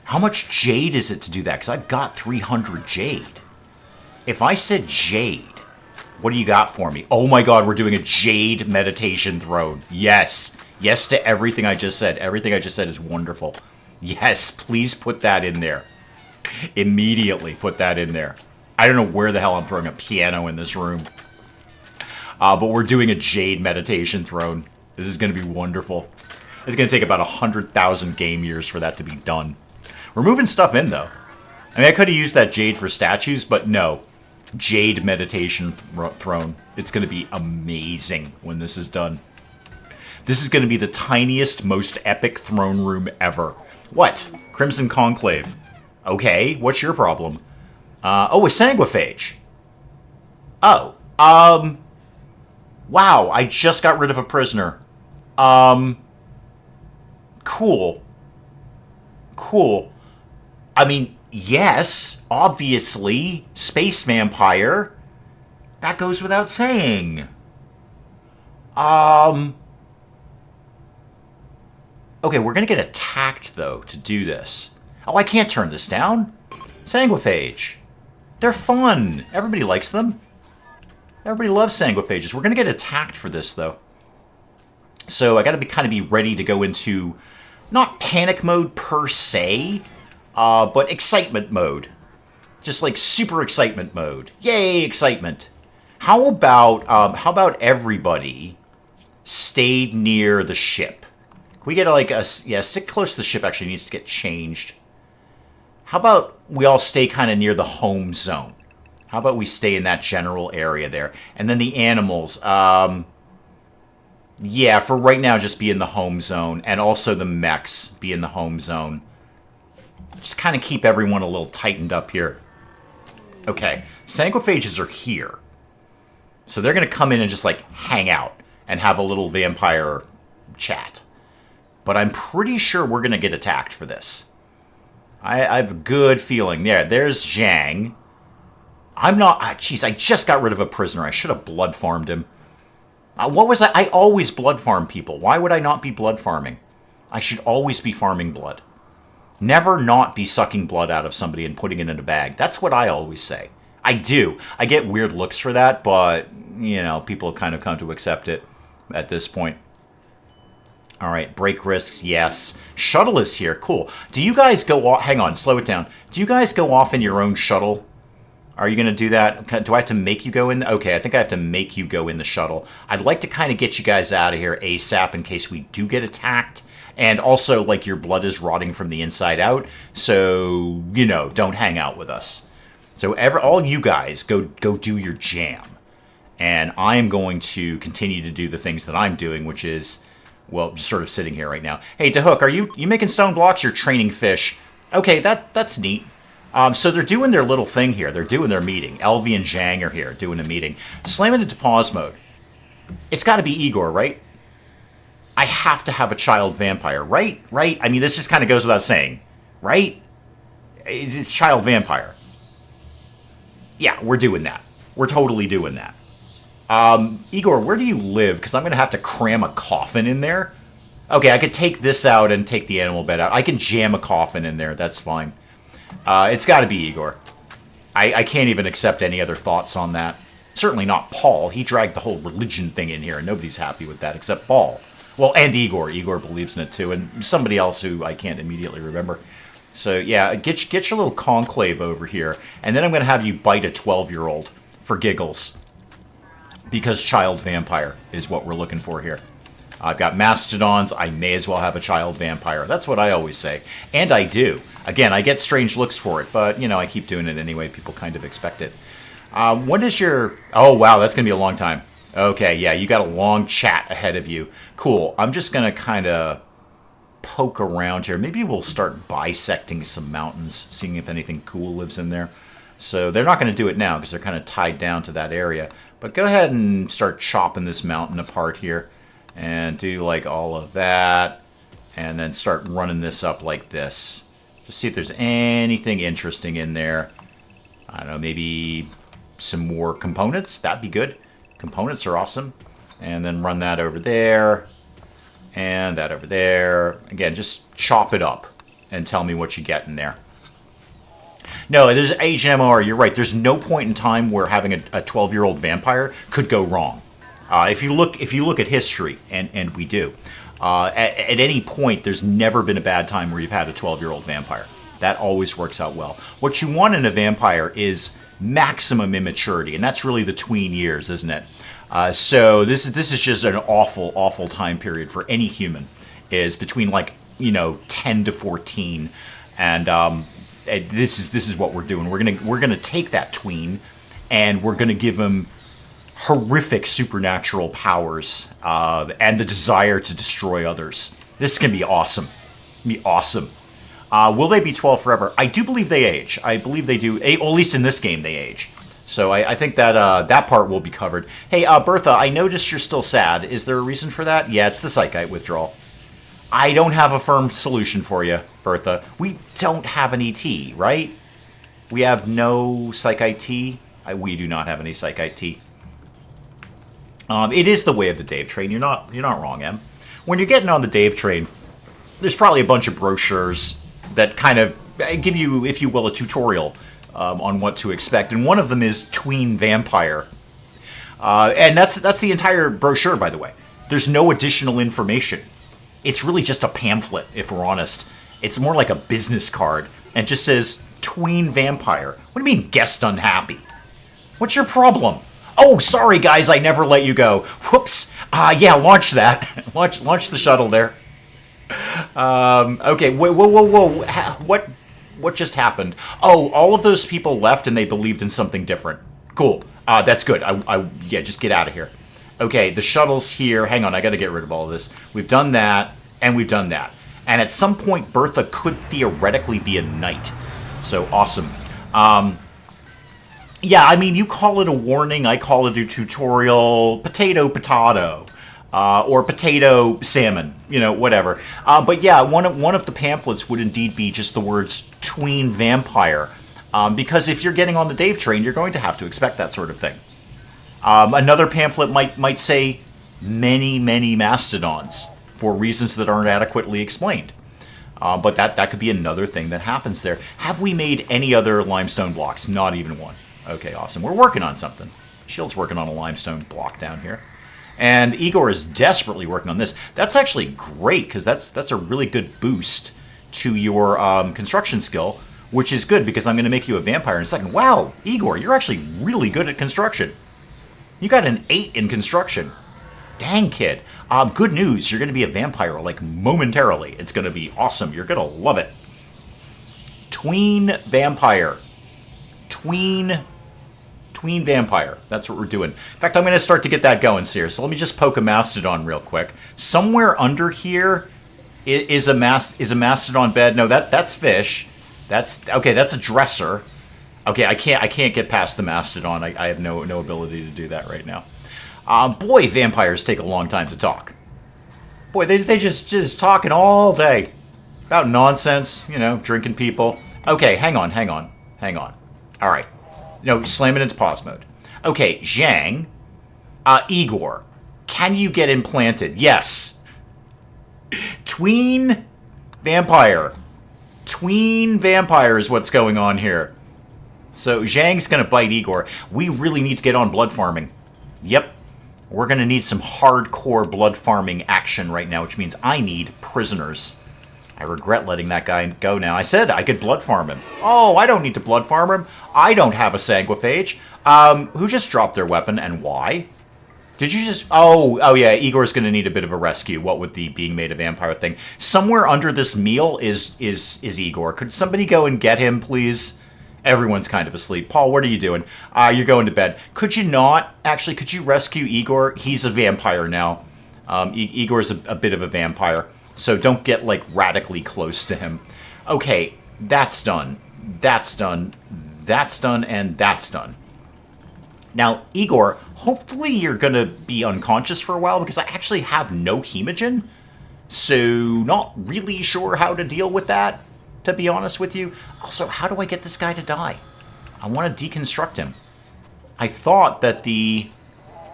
How much jade is it to do that? Because I've got 300 jade. If I said jade, what do you got for me? Oh my god, we're doing a jade meditation throne. Yes. Yes to everything I just said. Everything I just said is wonderful. Yes, please put that in there. Immediately put that in there. I don't know where the hell I'm throwing a piano in this room. But we're doing a jade meditation throne. This is going to be wonderful. It's going to take about 100,000 game years for that to be done. We're moving stuff in, though. I mean, I could have used that jade for statues, but no. Jade meditation throne. It's going to be amazing when this is done. This is going to be the tiniest, most epic throne room ever. What? Crimson Conclave. Okay, what's your problem? Oh, a sanguiphage. Oh, wow, I just got rid of a prisoner. Cool. Cool. I mean, yes, obviously, space vampire. That goes without saying. Okay, we're gonna get attacked, though, to do this. Oh, I can't turn this down. Sanguiphage. They're fun. Everybody likes them. Everybody loves sanguiphages. We're gonna get attacked for this, though. So I gotta kind of be ready to go into, not panic mode per se, but excitement mode. Just like super excitement mode. Yay, excitement. How about everybody stayed near the ship? Can we get like a, yeah, stick close to the ship actually needs to get changed. How about we all stay kind of near the home zone? How about we stay in that general area there? And then the animals, yeah, for right now, just be in the home zone. And also the mechs be in the home zone. Just kind of keep everyone a little tightened up here. Okay, sanguiphages are here. So they're going to come in and just, like, hang out and have a little vampire chat. But I'm pretty sure we're going to get attacked for this. I have a good feeling. There's Zhang. I'm not... Jeez, I just got rid of a prisoner. I should have blood farmed him. What was that? I always blood farm people. Why would I not be blood farming? I should always be farming blood. Never not be sucking blood out of somebody and putting it in a bag. That's what I always say. I do. I get weird looks for that, but, you know, people have kind of come to accept it at this point. All right, break risks, yes. Shuttle is here, cool. Do you guys go off? Hang on, slow it down. Do you guys go off in your own shuttle? Are you going to do that? Do I have to make you go in? Okay, I think I have to make you go in the shuttle. I'd like to kind of get you guys out of here ASAP in case we do get attacked. And also, like, your blood is rotting from the inside out. So, you know, don't hang out with us. So all you guys, go do your jam. And I am going to continue to do the things that I'm doing, which is, well, just sort of sitting here right now. Hey, Dahook, are you making stone blocks? You're training fish. Okay, that's neat. So they're doing their little thing here. They're doing their meeting. Elvie and Zhang are here doing a meeting. Slam it into pause mode. It's got to be Igor, right? I have to have a child vampire, right? Right? I mean, this just kind of goes without saying, right? It's child vampire. Yeah, we're doing that. We're totally doing that. Igor, where do you live? Because I'm going to have to cram a coffin in there. Okay, I could take this out and take the animal bed out. I can jam a coffin in there. That's fine. It's got to be Igor. I can't even accept any other thoughts on that. Certainly not Paul. He dragged the whole religion thing in here, and nobody's happy with that except Paul. Well, and Igor. Igor believes in it, too, and somebody else who I can't immediately remember. So, yeah, get your little conclave over here, and then I'm going to have you bite a 12-year-old for giggles. Because child vampire is what we're looking for here. I've got mastodons. I may as well have a child vampire. That's what I always say. And I do. Again, I get strange looks for it, but, you know, I keep doing it anyway. People kind of expect it. When is your... Oh, wow, that's going to be a long time. Okay, yeah, you got a long chat ahead of you. Cool. I'm just going to kind of poke around here. Maybe we'll start bisecting some mountains, seeing if anything cool lives in there. So they're not going to do it now because they're kind of tied down to that area. But go ahead and start chopping this mountain apart here. And do like all of that. And then start running this up like this. Just see if there's anything interesting in there. I don't know, maybe some more components. That'd be good. Components are awesome. And then run that over there. And that over there. Again, just chop it up. And tell me what you get in there. No, there's HMR. You're right. There's no point in time where having a 12-year-old vampire could go wrong. If you look at history, and we do, at any point, there's never been a bad time where you've had a 12-year-old vampire. That always works out well. What you want in a vampire is maximum immaturity, and that's really the tween years, isn't it? So this is just an awful, awful time period for any human. Is between 10 to 14, and this is what we're doing. We're gonna take that tween, and we're gonna give him horrific supernatural powers and the desire to destroy others. This is gonna be awesome. Be awesome. Will they be 12 forever? I do believe they age. I believe they do. At least in this game, they age. So I think that that part will be covered. Hey, Bertha, I noticed you're still sad. Is there a reason for that? Yeah, it's the Psychite withdrawal. I don't have a firm solution for you, Bertha. We don't have an ET, right? We have no Psychite T. We do not have any Psychite T. It is the way of the Dave train. You're not wrong, Em. When you're getting on the Dave train, there's probably a bunch of brochures that kind of give you, if you will, a tutorial on what to expect. And one of them is Tween Vampire. And that's the entire brochure, by the way. There's no additional information. It's really just a pamphlet, if we're honest. It's more like a business card. And just says, Tween Vampire. What do you mean, guest unhappy? What's your problem? Oh, sorry, guys, I never let you go. Whoops. Yeah, launch that. launch the shuttle there. Okay, whoa. What just happened? Oh, all of those people left and they believed in something different. Cool. That's good. Yeah, just get out of here. Okay, the shuttle's here. Hang on, I got to get rid of all of this. We've done that, and we've done that. And at some point, Bertha could theoretically be a knight. So, awesome. Yeah, I mean, you call it a warning, I call it a tutorial. Potato, or potato, salmon. You know, whatever. But yeah, one of the pamphlets would indeed be just the words Tween Vampire. Because if you're getting on the Dave train, you're going to have to expect that sort of thing. Another pamphlet might say many mastodons for reasons that aren't adequately explained. But that could be another thing that happens there. Have we made any other limestone blocks? Not even one. Okay, awesome. We're working on something. Shield's working on a limestone block down here. And Igor is desperately working on this. That's actually great, because that's a really good boost to your construction skill, which is good, because I'm going to make you a vampire in a second. Wow, Igor, you're actually really good at construction. You got an 8 in construction. Dang, kid. Good news, you're going to be a vampire, like, momentarily. It's going to be awesome. You're going to love it. Tween vampire. Tween vampire. That's what we're doing. In fact, I'm going to start to get that going, Seer. So let me just poke a mastodon real quick. Somewhere under here is a mastodon bed. No, that's fish. That's okay. That's a dresser. Okay, I can't get past the mastodon. I have no ability to do that right now. Boy, vampires take a long time to talk. Boy, they just talking all day about nonsense. You know, drinking people. Okay, hang on. All right. No, slam it into pause mode. Okay, Zhang, Igor, can you get implanted? Yes. Tween vampire. Tween vampire is what's going on here. So Zhang's going to bite Igor. We really need to get on blood farming. Yep. We're going to need some hardcore blood farming action right now, which means I need prisoners. I regret letting that guy go now. I said I could blood farm him. Oh, I don't need to blood farm him. I don't have a sanguiphage. Who just dropped their weapon and why? Did you just... Oh yeah, Igor's going to need a bit of a rescue, what with the being made a vampire thing. Somewhere under this meal is Igor. Could somebody go and get him, please? Everyone's kind of asleep. Paul, what are you doing? You're going to bed. Could you not? Actually, could you rescue Igor? He's a vampire now. Igor's a bit of a vampire. So don't get, like, radically close to him. Okay, that's done. That's done. That's done, and that's done. Now, Igor, hopefully you're going to be unconscious for a while, because I actually have no hemogen. So, not really sure how to deal with that, to be honest with you. Also, how do I get this guy to die? I want to deconstruct him. I thought that the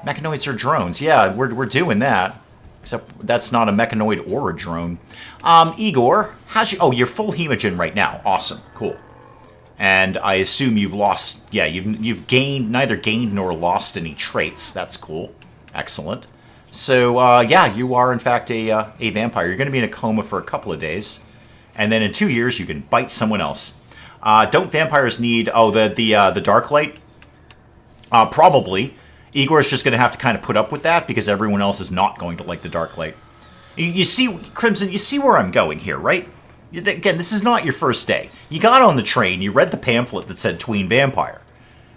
mechanoids are drones. Yeah, we're doing that. Except that's not a mechanoid or a drone. Igor, how's you? Oh, you're full hemogen right now. Awesome, cool. And I assume you've lost. Yeah, you've neither gained nor lost any traits. That's cool. Excellent. So yeah, you are in fact a vampire. You're going to be in a coma for a couple of days, and then in 2 years you can bite someone else. Don't vampires need the dark light? Probably. Igor's just going to have to kind of put up with that because everyone else is not going to like the dark light. You see, Crimson, you see where I'm going here, right? Again, this is not your first day. You got on the train, you read the pamphlet that said tween vampire.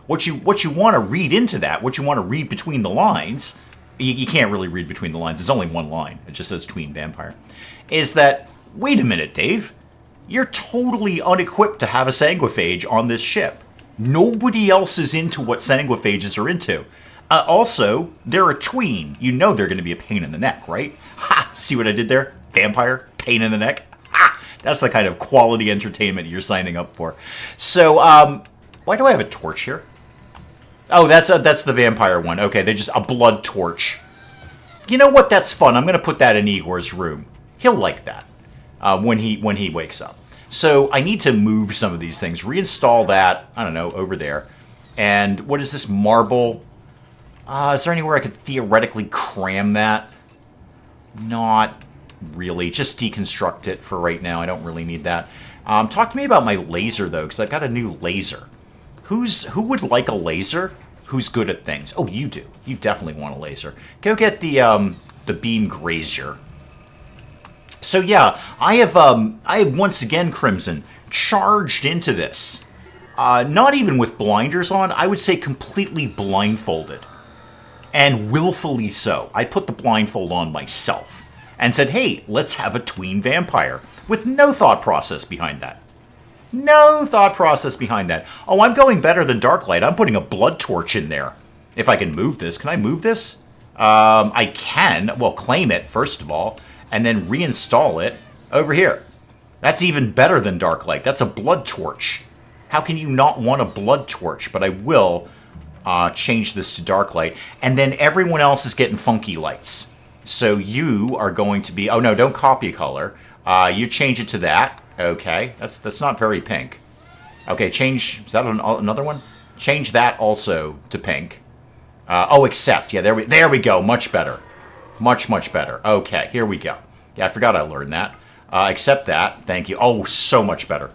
What you want to read into that, what you want to read between the lines, you can't really read between the lines, there's only one line, it just says tween vampire, is that, wait a minute, Dave, you're totally unequipped to have a sanguiphage on this ship. Nobody else is into what sanguiphages are into. Also, they're a tween. You know they're going to be a pain in the neck, right? Ha! See what I did there? Vampire, pain in the neck. Ha! That's the kind of quality entertainment you're signing up for. So, why do I have a torch here? Oh, that's the vampire one. Okay, they just a blood torch. You know what? That's fun. I'm going to put that in Igor's room. He'll like that when he wakes up. So I need to move some of these things. Reinstall that. I don't know, over there. And what is this marble? Is there anywhere I could theoretically cram that? Not really. Just deconstruct it for right now. I don't really need that. Talk to me about my laser, though, because I've got a new laser. Who would like a laser? Who's good at things? Oh, you do. You definitely want a laser. Go get the beam grazier. So yeah, I have once again, Crimson, charged into this. Not even with blinders on. I would say completely blindfolded. And willfully so. I put the blindfold on myself and said, hey, let's have a tween vampire. With no thought process behind that. No thought process behind that. Oh, I'm going better than Darklight. I'm putting a blood torch in there. If I can move this. Can I move this? I can. Well, claim it, first of all. And then reinstall it over here. That's even better than Darklight. That's a blood torch. How can you not want a blood torch? But I will change this to Darklight. And then everyone else is getting funky lights. So you are going to be... Oh, no, don't copy color. You change it to that. Okay, that's not very pink. Okay, change... Is that another one? Change that also to pink. Oh, accept. Yeah, there we go. Much better. Much, much better. Okay, here we go. Yeah, I forgot I learned that. Accept that. Thank you. Oh, so much better.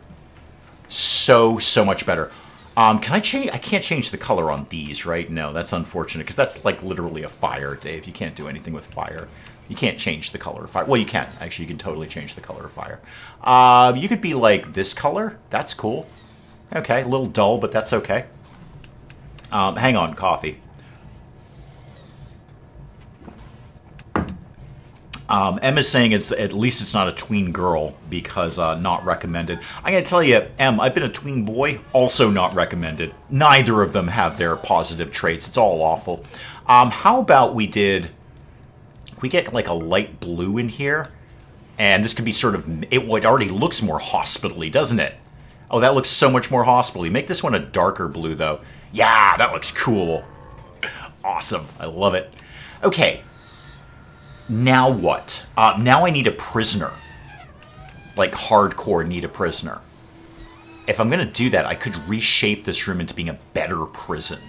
So much better. Can I change? I can't change the color on these, right? No, that's unfortunate, because that's like literally a fire, Dave. You can't do anything with fire. You can't change the color of fire. Well, you can. Actually, you can totally change the color of fire. You could be like this color. That's cool. Okay, a little dull, but that's okay. Hang on, coffee. Emma's saying it's at least it's not a tween girl because not recommended. I gotta tell you, Em, I've been a tween boy, also not recommended. Neither of them have their positive traits. It's all awful. How about we get like a light blue in here, and this could be sort of it already looks more hospital-y, doesn't it? Oh, that looks so much more hospital-y. Make this one a darker blue though. Yeah, that looks cool. Awesome. I love it. Okay. Now what? Now I need a prisoner. Like, hardcore need a prisoner. If I'm going to do that, I could reshape this room into being a better prison.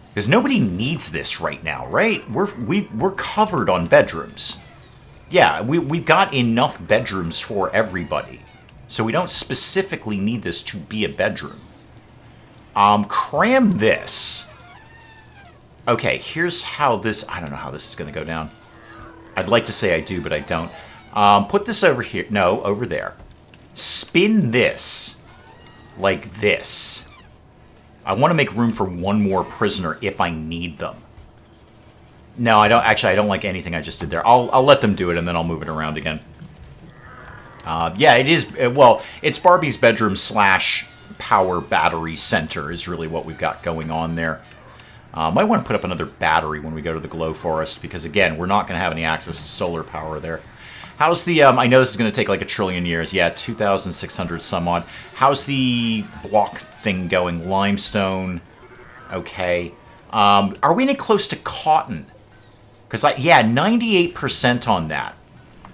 Because nobody needs this right now, right? We're covered on bedrooms. Yeah, we've got enough bedrooms for everybody. So we don't specifically need this to be a bedroom. Cram this. Okay, here's how this... I don't know how this is going to go down. I'd like to say I do, but I don't. Put this over here. No, over there. Spin this like this. I want to make room for one more prisoner if I need them. No, I don't. Actually, I don't like anything I just did there. I'll let them do it, and then I'll move it around again. Yeah, it is. Well, it's Barbie's bedroom / power battery center is really what we've got going on there. Might want to put up another battery when we go to the Glow Forest, because, again, we're not going to have any access to solar power there. How's the... I know this is going to take like 1 trillion years. Yeah, 2,600 some odd. How's the block thing going? Limestone. Okay. Are we any close to cotton? Because, yeah, 98% on that.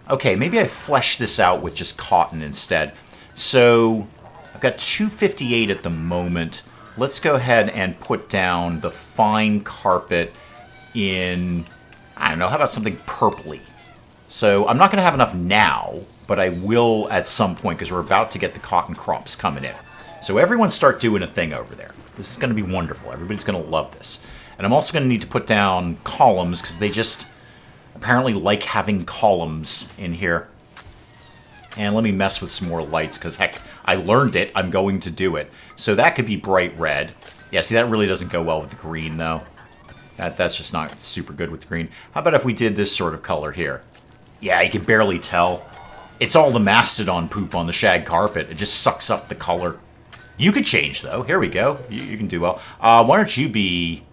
Okay, maybe I flesh this out with just cotton instead. So, I've got 258 at the moment. Let's go ahead and put down the fine carpet in, I don't know, how about something purpley? So I'm not going to have enough now, but I will at some point because we're about to get the cotton crops coming in. So everyone start doing a thing over there. This is going to be wonderful. Everybody's going to love this. And I'm also going to need to put down columns because they just apparently like having columns in here. And let me mess with some more lights, because, heck, I learned it. I'm going to do it. So that could be bright red. Yeah, see, that really doesn't go well with the green, though. That's just not super good with the green. How about if we did this sort of color here? Yeah, you can barely tell. It's all the mastodon poop on the shag carpet. It just sucks up the color. You could change, though. Here we go. You can do well. Why don't you be...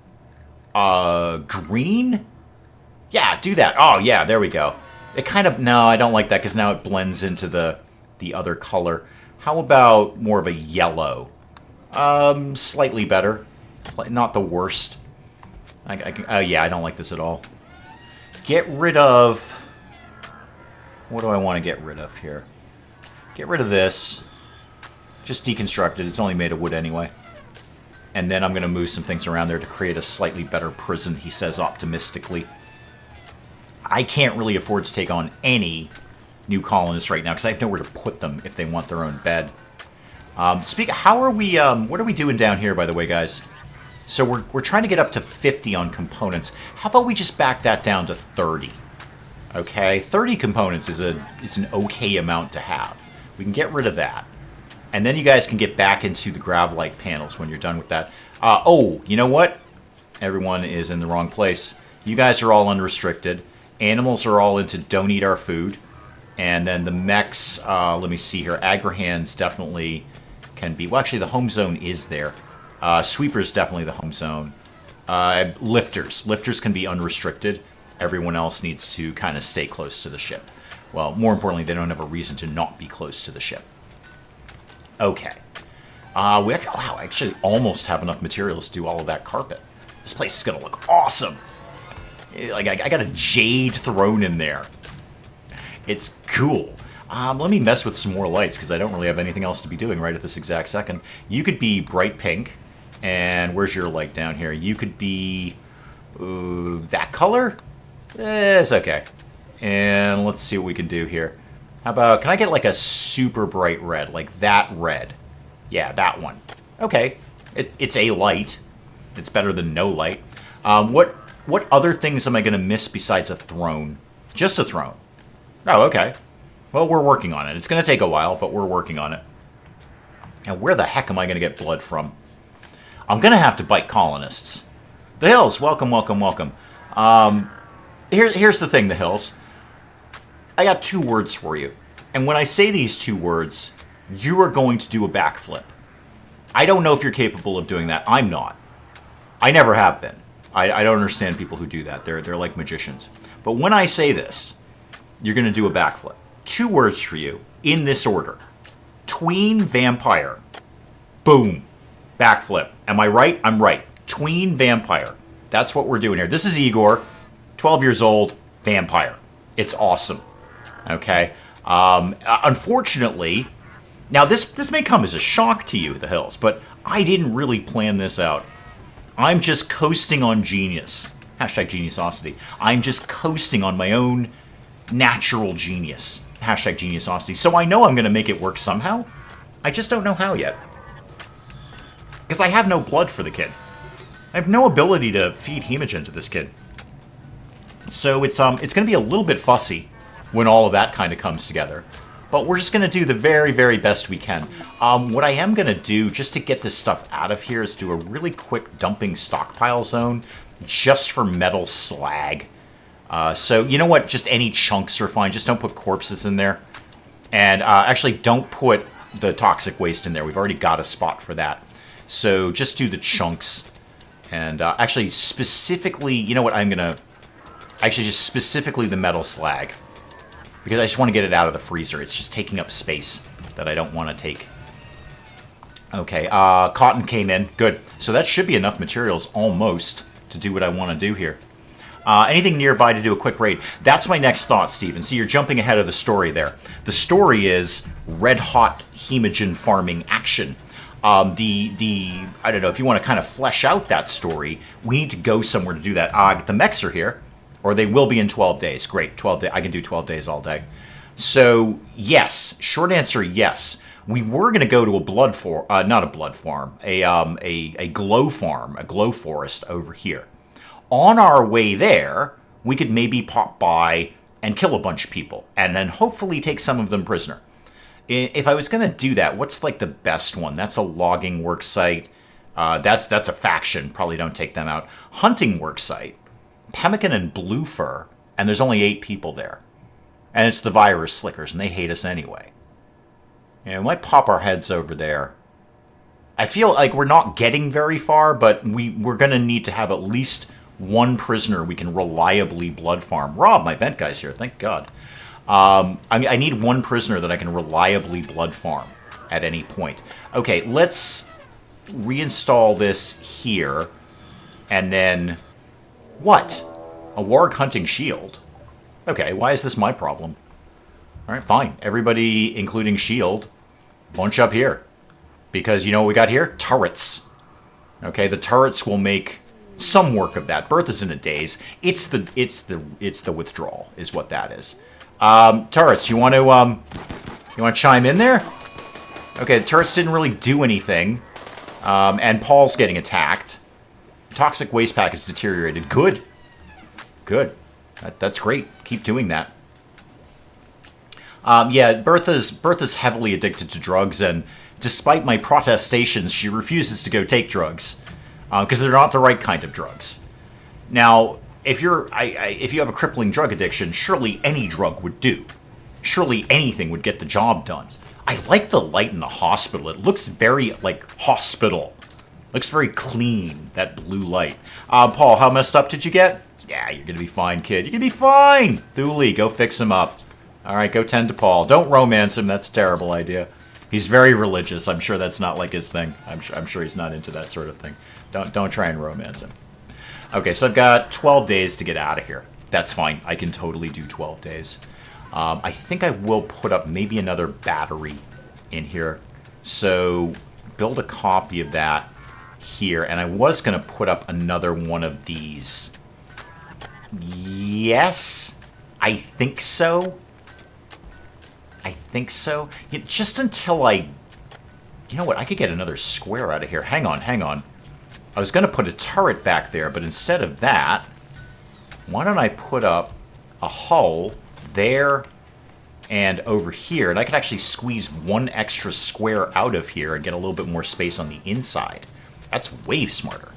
green? Yeah, do that. Oh, yeah, there we go. It kind of... No, I don't like that because now it blends into the other color. How about more of a yellow? Slightly better. Not the worst. Yeah, I don't like this at all. Get rid of... What do I want to get rid of here? Get rid of this. Just deconstruct it. It's only made of wood anyway. And then I'm going to move some things around there to create a slightly better prison, he says optimistically. I can't really afford to take on any new colonists right now because I have nowhere to put them if they want their own bed. How are we, what are we doing down here, by the way, guys? So we're trying to get up to 50 on components. How about we just back that down to 30? Okay, 30 components is an okay amount to have. We can get rid of that. And then you guys can get back into the Gravlite panels when you're done with that. Oh, you know what? Everyone is in the wrong place. You guys are all unrestricted. Animals are all into don't eat our food. And then the mechs, let me see here. Agrahans definitely can be... Well, actually, the home zone is there. Sweepers definitely the home zone. Lifters. Lifters can be unrestricted. Everyone else needs to kind of stay close to the ship. Well, more importantly, they don't have a reason to not be close to the ship. Okay. We actually almost have enough materials to do all of that carpet. This place is going to look awesome. Like, I got a jade throne in there. It's cool. Let me mess with some more lights, because I don't really have anything else to be doing right at this exact second. You could be bright pink. And where's your light down here? You could be... Ooh, that color? It's okay. And let's see what we can do here. How about, can I get like a super bright red, like that red? Yeah, that one. Okay, it's a light. It's better than no light. What other things am I going to miss besides a throne? Just a throne. Oh, okay. Well, we're working on it. It's going to take a while, but we're working on it. Now, where the heck am I going to get blood from? I'm going to have to bite colonists. The Hills, welcome, welcome, welcome. Here's the thing, the Hills. I got 2 words for you. And when I say these 2 words, you are going to do a backflip. I don't know if you're capable of doing that. I'm not. I never have been. I don't understand people who do that. They're like magicians. But when I say this, you're going to do a backflip. 2 words for you, in this order. Tween vampire. Boom. Backflip. Am I right? I'm right. Tween vampire. That's what we're doing here. This is Igor, 12 years old, vampire. It's awesome. Okay? Unfortunately, now this may come as a shock to you, the Hills, but I didn't really plan this out. I'm just coasting on genius. Hashtag geniusosity. I'm just coasting on my own natural genius. Hashtag geniusosity. So I know I'm going to make it work somehow. I just don't know how yet. Because I have no blood for the kid. I have no ability to feed hemogen to this kid. So it's going to be a little bit fussy when all of that kind of comes together. But we're just going to do the very, very best we can. What I am going to do, just to get this stuff out of here, is do a really quick dumping stockpile zone just for metal slag. So, you know what? Just any chunks are fine. Just don't put corpses in there. And actually, don't put the toxic waste in there. We've already got a spot for that. So just do the chunks. And actually, specifically, you know what? I'm going to... Actually, just specifically the metal slag. Because I just want to get it out of the freezer. It's just taking up space that I don't want to take. Okay, cotton came in. Good. So that should be enough materials, almost, to do what I want to do here. Anything nearby to do a quick raid? That's my next thought, Steven. See, you're jumping ahead of the story there. The story is red-hot hemogen farming action. I don't know, if you want to kind of flesh out that story, we need to go somewhere to do that. The mechs are here. Or they will be in 12 days. Great, 12 days. I can do 12 days all day. So, yes. Short answer, yes. We were going to go to a blood farm, not a blood farm, a glow farm, a glow forest over here. On our way there, we could maybe pop by and kill a bunch of people, and then hopefully take some of them prisoner. If I was going to do that, what's like the best one? That's a logging work site. That's a faction. Probably don't take them out. Hunting work site. Pemmican and Blue Fur, and there's only 8 people there. And it's the virus slickers, and they hate us anyway. Yeah, we might pop our heads over there. I feel like we're not getting very far, but we're going to need to have at least one prisoner we can reliably blood farm. Rob, my vent guy's here, thank God. I need one prisoner that I can reliably blood farm at any point. Okay, let's reinstall this here, and then... What? A warg hunting shield? Okay, why is this my problem? Alright, fine. Everybody, including shield, bunch up here. Because you know what we got here? Turrets. Okay, the turrets will make some work of that. Bertha's in a daze. It's the withdrawal, is what that is. Turrets, you want to chime in there? Okay, the turrets didn't really do anything. And Paul's getting attacked. Toxic waste pack is deteriorated. Good. Good. That's great. Keep doing that. Yeah, Bertha's heavily addicted to drugs, and despite my protestations, she refuses to go take drugs. Because they're not the right kind of drugs. Now, if you have a crippling drug addiction, surely any drug would do. Surely anything would get the job done. I like the light in the hospital. It looks very, like, hospital. Looks very clean, that blue light. Paul, how messed up did you get? Yeah, you're going to be fine, kid. You're going to be fine. Thule, go fix him up. All right, go tend to Paul. Don't romance him. That's a terrible idea. He's very religious. I'm sure that's not like his thing. I'm sure he's not into that sort of thing. Don't try and romance him. Okay, so I've got 12 days to get out of here. That's fine. I can totally do 12 days. I think I will put up maybe another battery in here. So build a copy of that here, and I was going to put up another one of these Yes, I think so. I think so. Yeah, just until I... You know what? I could get another square out of here. Hang on, hang on. I was going to put a turret back there, but instead of that, why don't I put up a hull there and over here, and I could actually squeeze one extra square out of here and get a little bit more space on the inside. That's way smarter.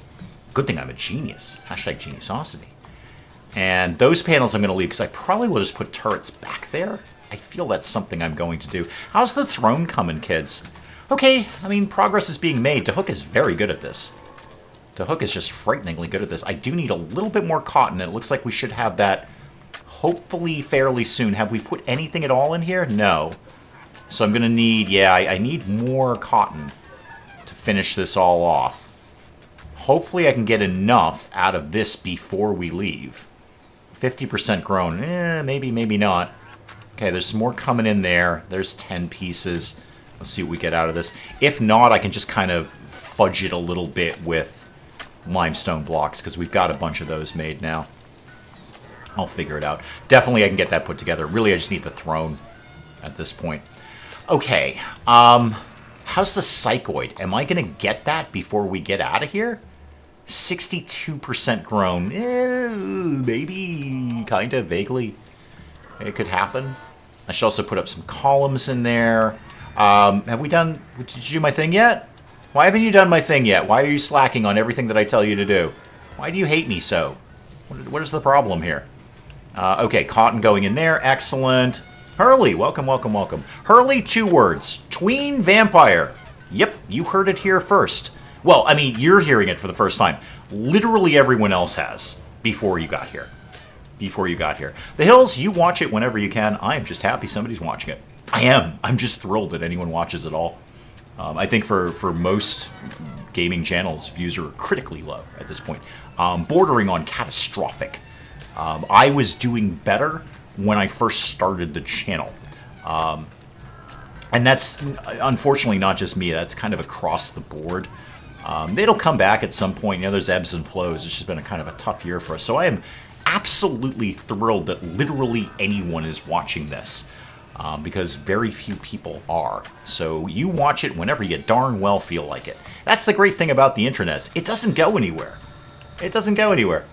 Good thing I'm a genius. Hashtag geniusosity. And those panels I'm going to leave because I probably will just put turrets back there. I feel that's something I'm going to do. How's the throne coming, kids? Okay, I mean, progress is being made. DeHook is very good at this. DeHook is just frighteningly good at this. I do need a little bit more cotton, and it looks like we should have that hopefully fairly soon. Have we put anything at all in here? No. So I'm going to need, yeah, I need more cotton to finish this all off. Hopefully I can get enough out of this before we leave. 50% grown. Maybe, maybe not. Okay, there's some more coming in there. There's 10 pieces. Let's see what we get out of this. If not, I can just kind of fudge it a little bit with limestone blocks, because we've got a bunch of those made now. I'll figure it out. Definitely I can get that put together. Really, I just need the throne at this point. Okay, how's the psychoid? Am I going to get that before we get out of here? 62% grown. Maybe, kind of, vaguely. It could happen. I should also put up some columns in there. Have we done... Did you do my thing yet? Why haven't you done my thing yet? Why are you slacking on everything that I tell you to do? Why do you hate me so? What is the problem here? Okay, cotton going in there. Excellent. Hurley, welcome, welcome, welcome. Hurley, 2 words. Tween vampire. Yep, you heard it here first. Well, I mean, you're hearing it for the first time. Literally everyone else has before you got here. Before you got here. The Hills, you watch it whenever you can. I am just happy somebody's watching it. I am. I'm just thrilled that anyone watches it all. I think for most gaming channels, views are critically low at this point. Bordering on catastrophic. I was doing better when I first started the channel. And that's unfortunately not just me. That's kind of across the board. It'll come back at some point. You know, there's ebbs and flows. It's just been a kind of a tough year for us. So I am absolutely thrilled that literally anyone is watching this. Because very few people are. So you watch it whenever you darn well feel like it. That's the great thing about the internet. It doesn't go anywhere. It doesn't go anywhere.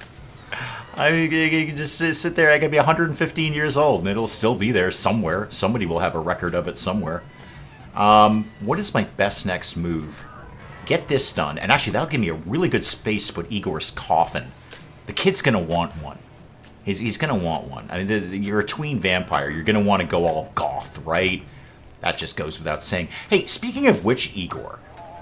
I mean, you can just sit there. I could be 115 years old, and it'll still be there somewhere. Somebody will have a record of it somewhere. What is my best next move? Get this done. And actually, that'll give me a really good space to put Igor's coffin. The kid's going to want one. He's going to want one. I mean, you're a tween vampire. You're going to want to go all goth, right? That just goes without saying. Hey, speaking of which, Igor,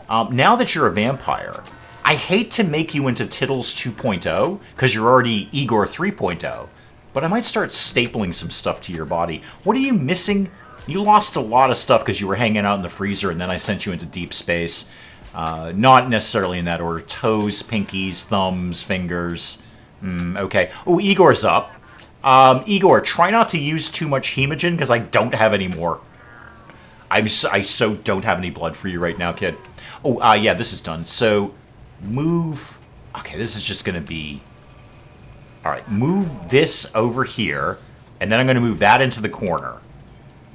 now that you're a vampire, I hate to make you into Tittles 2.0, because you're already Igor 3.0, but I might start stapling some stuff to your body. What are you missing? You lost a lot of stuff because you were hanging out in the freezer, and then I sent you into deep space. Not necessarily in that order. Toes, pinkies, thumbs, fingers. Okay. Oh, Igor's up. Igor, try not to use too much hemogen, because I don't have any more. I so don't have any blood for you right now, kid. Oh, yeah, this is done. So, move... Okay, this is just going to be... Alright, move this over here, and then I'm going to move that into the corner.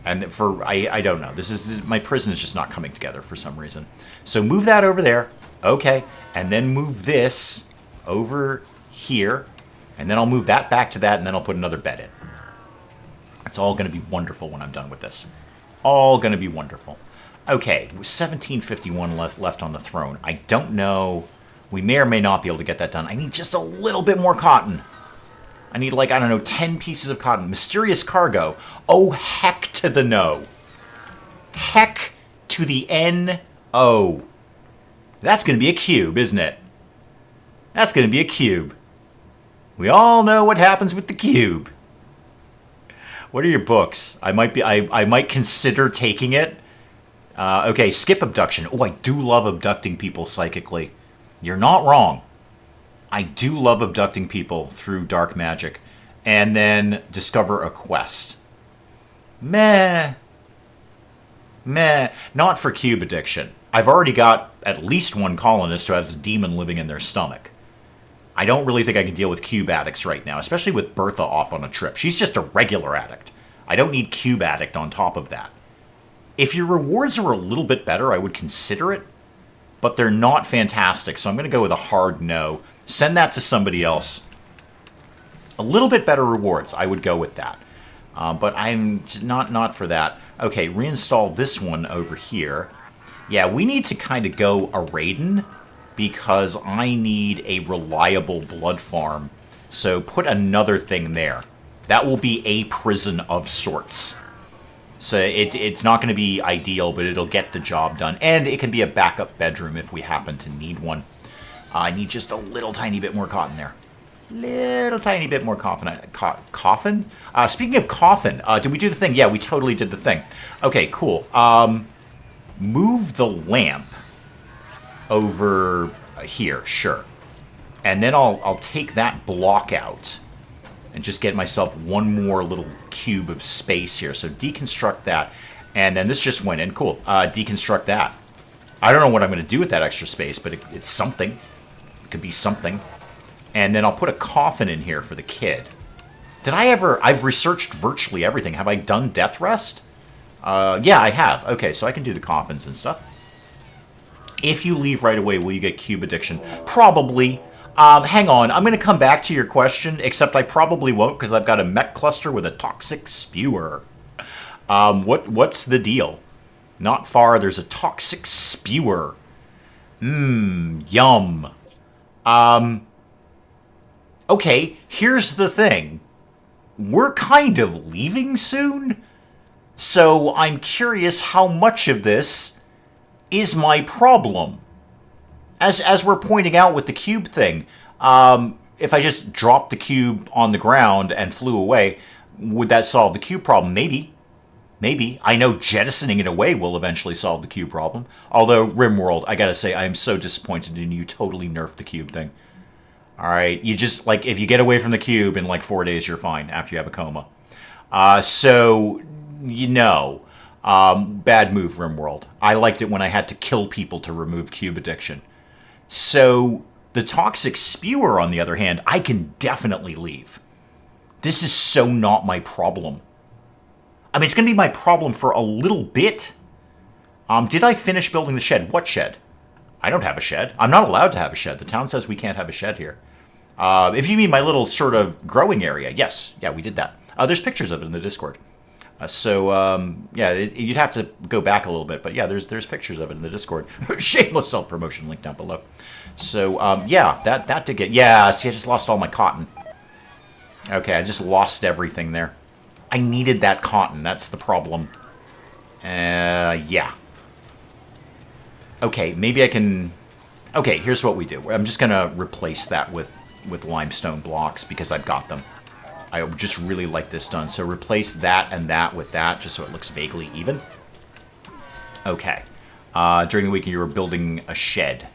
And for... I don't know. This is... My prison is just not coming together for some reason. So, move that over there. Okay. And then move this over here. And then I'll move that back to that, and then I'll put another bed in. It's all going to be wonderful when I'm done with this. All going to be wonderful. Okay, 1751 left on the throne. I don't know. We may or may not be able to get that done. I need just a little bit more cotton. I need, like, I don't know, 10 pieces of cotton. Mysterious cargo. Oh, heck to the no. Heck to the N-O. That's going to be a cube, isn't it? That's going to be a cube. We all know what happens with the cube. What are your books? I might consider taking it. Okay, skip abduction. Oh, I do love abducting people psychically. You're not wrong. I do love abducting people through dark magic. And then discover a quest. Meh. Meh. Not for cube addiction. I've already got at least one colonist who has a demon living in their stomach. I don't really think I can deal with cube addicts right now, especially with Bertha off on a trip. She's just a regular addict. I don't need cube addict on top of that. If your rewards are a little bit better, I would consider it, but they're not fantastic, so I'm going to go with a hard no. Send that to somebody else. A little bit better rewards, I would go with that. But I'm not for that. Okay, reinstall this one over here. Yeah, we need to kind of go a Raiden because I need a reliable blood farm. So put another thing there. That will be a prison of sorts. So it's not going to be ideal, but it'll get the job done. And it can be a backup bedroom if we happen to need one. I need just a little tiny bit more cotton there. Little tiny bit more coffin. Speaking of coffin, did we do the thing? Yeah, we totally did the thing. Okay, cool. Move the lamp over here, sure. And then I'll take that block out and just get myself one more little cube of space here. So deconstruct that. And then this just went in. Cool. Deconstruct that. I don't know what I'm going to do with that extra space, but it's something. It could be something. And then I'll put a coffin in here for the kid. Did I ever... I've researched virtually everything. Have I done Death Rest? Yeah, I have. Okay, so I can do the coffins and stuff. If you leave right away, will you get cube addiction? Probably. Hang on. I'm going to come back to your question, except I probably won't because I've got a mech cluster with a toxic spewer. What's the deal? Not far, there's a toxic spewer. Yum. Okay, here's the thing. We're kind of leaving soon, so I'm curious how much of this is my problem. As we're pointing out with the cube thing, if I just dropped the cube on the ground and flew away, would that solve the cube problem? Maybe. Maybe. I know jettisoning it away will eventually solve the cube problem. Although, RimWorld, I gotta say, I am so disappointed in you totally nerfed the cube thing. Alright, you just, like, if you get away from the cube in, like, 4 days, you're fine after you have a coma. So, you know, bad move, RimWorld. I liked it when I had to kill people to remove cube addiction. So, the toxic spewer, on the other hand, I can definitely leave. This is so not my problem. I mean, it's going to be my problem for a little bit. Did I finish building the shed? What shed? I don't have a shed. I'm not allowed to have a shed. The town says we can't have a shed here. If you mean my little sort of growing area, yes. Yeah, we did that. There's pictures of it in the Discord. Yeah, you'd have to go back a little bit. But yeah, there's pictures of it in the Discord. Shameless self-promotion link down below. So, yeah, that did get... Yeah, see, I just lost all my cotton. Okay, I just lost everything there. I needed that cotton. That's the problem. Yeah. Okay, maybe I can... Okay, here's what we do. I'm just going to replace that with limestone blocks because I've got them. I would just really like this done. So replace that and that with that just so it looks vaguely even. Okay. During the week you were building a shed.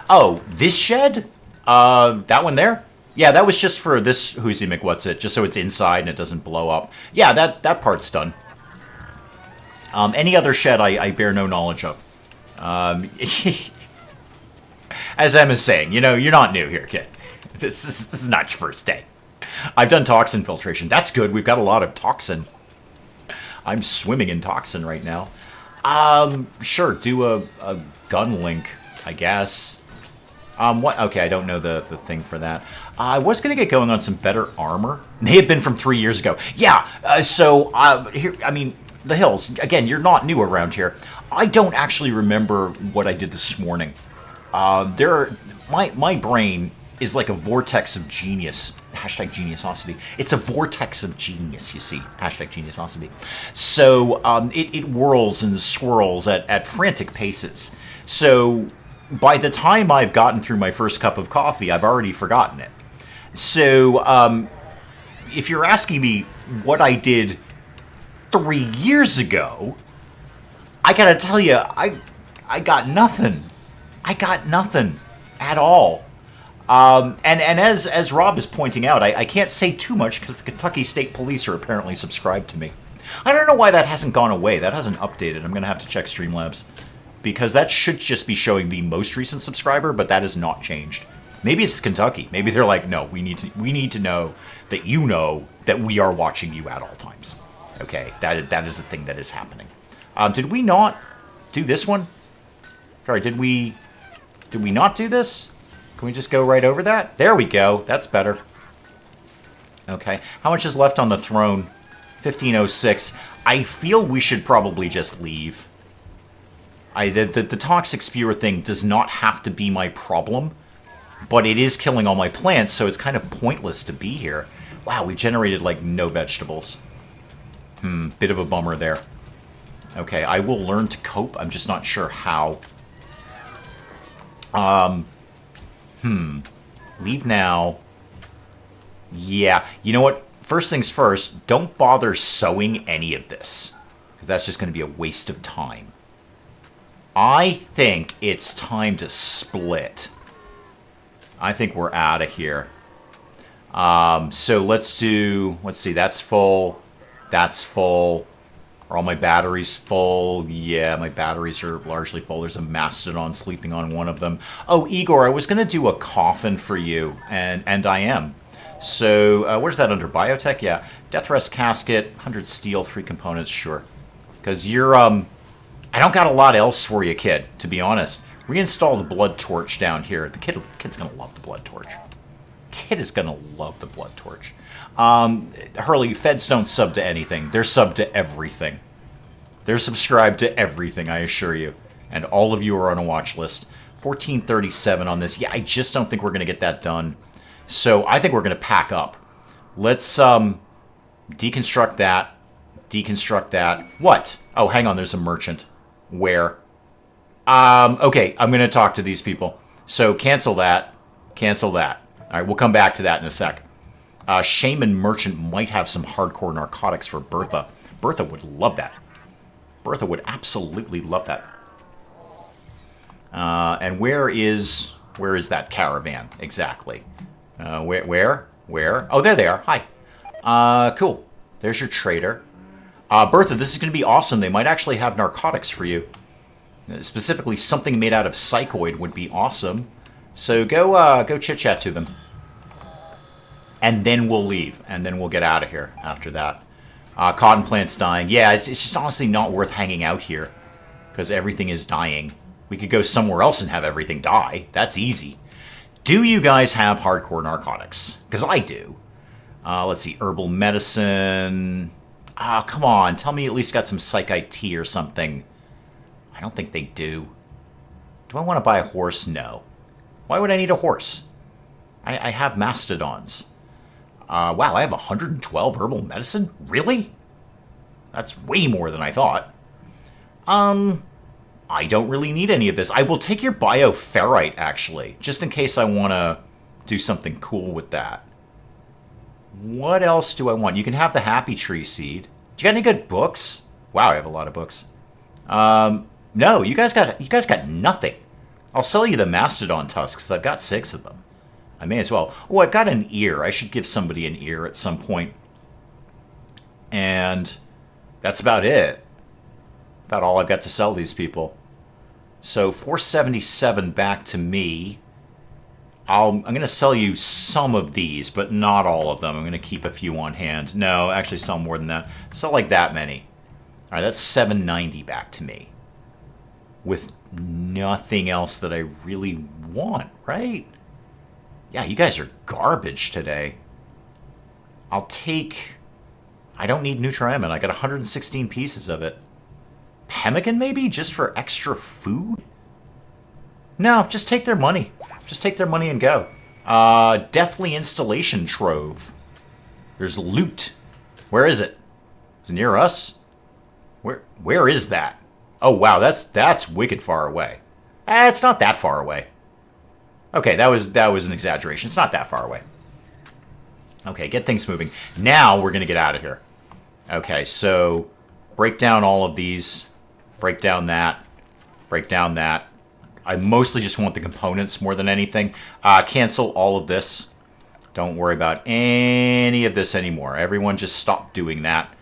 Oh, this shed? That one there? Yeah, that was just for this Who's McWhat's-It, just so it's inside and it doesn't blow up. Yeah, that part's done. Any other shed I bear no knowledge of. As Emma's saying, you know, you're not new here, kid. This is not your first day. I've done toxin filtration. That's good. We've got a lot of toxin. I'm swimming in toxin right now. Sure, do a gun link, I guess. What? Okay, I don't know the thing for that. I was going to get going on some better armor. They had been from 3 years ago. Yeah, here, I mean, the hills. Again, you're not new around here. I don't actually remember what I did this morning. My brain is like a vortex of genius. Hashtag geniusosity. It's a vortex of genius, you see. Hashtag geniusosity. So it whirls and swirls at frantic paces. So by the time I've gotten through my first cup of coffee, I've already forgotten it. So if you're asking me what I did 3 years ago, I gotta tell you, I got nothing. I got nothing at all. And as Rob is pointing out, I can't say too much because the Kentucky State Police are apparently subscribed to me. I don't know why that hasn't gone away. That hasn't updated. I'm going to have to check Streamlabs. Because that should just be showing the most recent subscriber, but that has not changed. Maybe it's Kentucky. Maybe they're like, no, we need to know that you know that we are watching you at all times. Okay, that is the thing that is happening. Did we not do this one? Sorry, did we not do this? Can we just go right over that? There we go. That's better. Okay, how much is left on the throne? 1506. I feel we should probably just leave. The toxic spewer thing does not have to be my problem, but it is killing all my plants, so it's kind of pointless to be here. Wow, we generated, like, no vegetables. Bit of a bummer there. Okay, I will learn to cope. I'm just not sure how. Leave now. Yeah, you know what? First things first, don't bother sewing any of this, because that's just going to be a waste of time. I think it's time to split. I think we're out of here. So let's see, that's full. That's full. Are all my batteries full? Yeah, my batteries are largely full. There's a mastodon sleeping on one of them. Oh, Igor, I was going to do a coffin for you, and I am. So, where's that under? Biotech? Yeah. Death Rest Casket, 100 steel, 3 components, sure. Because you're, I don't got a lot else for you, kid, to be honest. Reinstall the blood torch down here. The kid's going to love the blood torch. Kid is going to love the blood torch. Hurley, feds don't sub to anything. They're sub to everything. They're subscribed to everything, I assure you. And all of you are on a watch list. 1437 on this. Yeah, I just don't think we're going to get that done. So I think we're going to pack up. Let's deconstruct that. Deconstruct that. What? Oh, hang on. There's a merchant. Where? Okay, I'm going to talk to these people. So cancel that. Cancel that. All right, we'll come back to that in a sec. Shaman merchant might have some hardcore narcotics for Bertha. Bertha would love that. Bertha would absolutely love that. And where is that caravan exactly? Where? Oh, there they are. Hi. Cool. There's your trader. Bertha, this is going to be awesome. They might actually have narcotics for you. Specifically, something made out of psychoid would be awesome. So go chit-chat to them. And then we'll leave. And then we'll get out of here after that. Cotton plant's dying. Yeah, it's just honestly not worth hanging out here. Because everything is dying. We could go somewhere else and have everything die. That's easy. Do you guys have hardcore narcotics? Because I do. Let's see. Herbal medicine. Come on. Tell me you at least got some psychite tea or something. I don't think they do. Do I want to buy a horse? No. Why would I need a horse? I have mastodons. Wow, I have 112 herbal medicine? Really? That's way more than I thought. I don't really need any of this. I will take your bioferrite, actually, just in case I want to do something cool with that. What else do I want? You can have the happy tree seed. Do you got any good books? Wow, I have a lot of books. No, you guys got nothing. I'll sell you the mastodon tusks. I've got 6 of them. I may as well. Oh, I've got an ear. I should give somebody an ear at some point. And that's about it. About all I've got to sell these people. So 477 back to me. I'm going to sell you some of these, but not all of them. I'm going to keep a few on hand. No, actually sell more than that. Sell like that many. All right, that's 790 back to me. With nothing else that I really want, right? Yeah, you guys are garbage today. I'll take... I don't need Nutriamine. I got 116 pieces of it. Pemmican, maybe? Just for extra food? No, just take their money. Just take their money and go. Deathly Installation Trove. There's loot. Where is it? Is it near us? Where is that? Oh, wow, that's wicked far away. It's not that far away. Okay, that was an exaggeration. It's not that far away. Okay, get things moving. Now we're going to get out of here. Okay, so break down all of these. Break down that. Break down that. I mostly just want the components more than anything. Cancel all of this. Don't worry about any of this anymore. Everyone just stop doing that.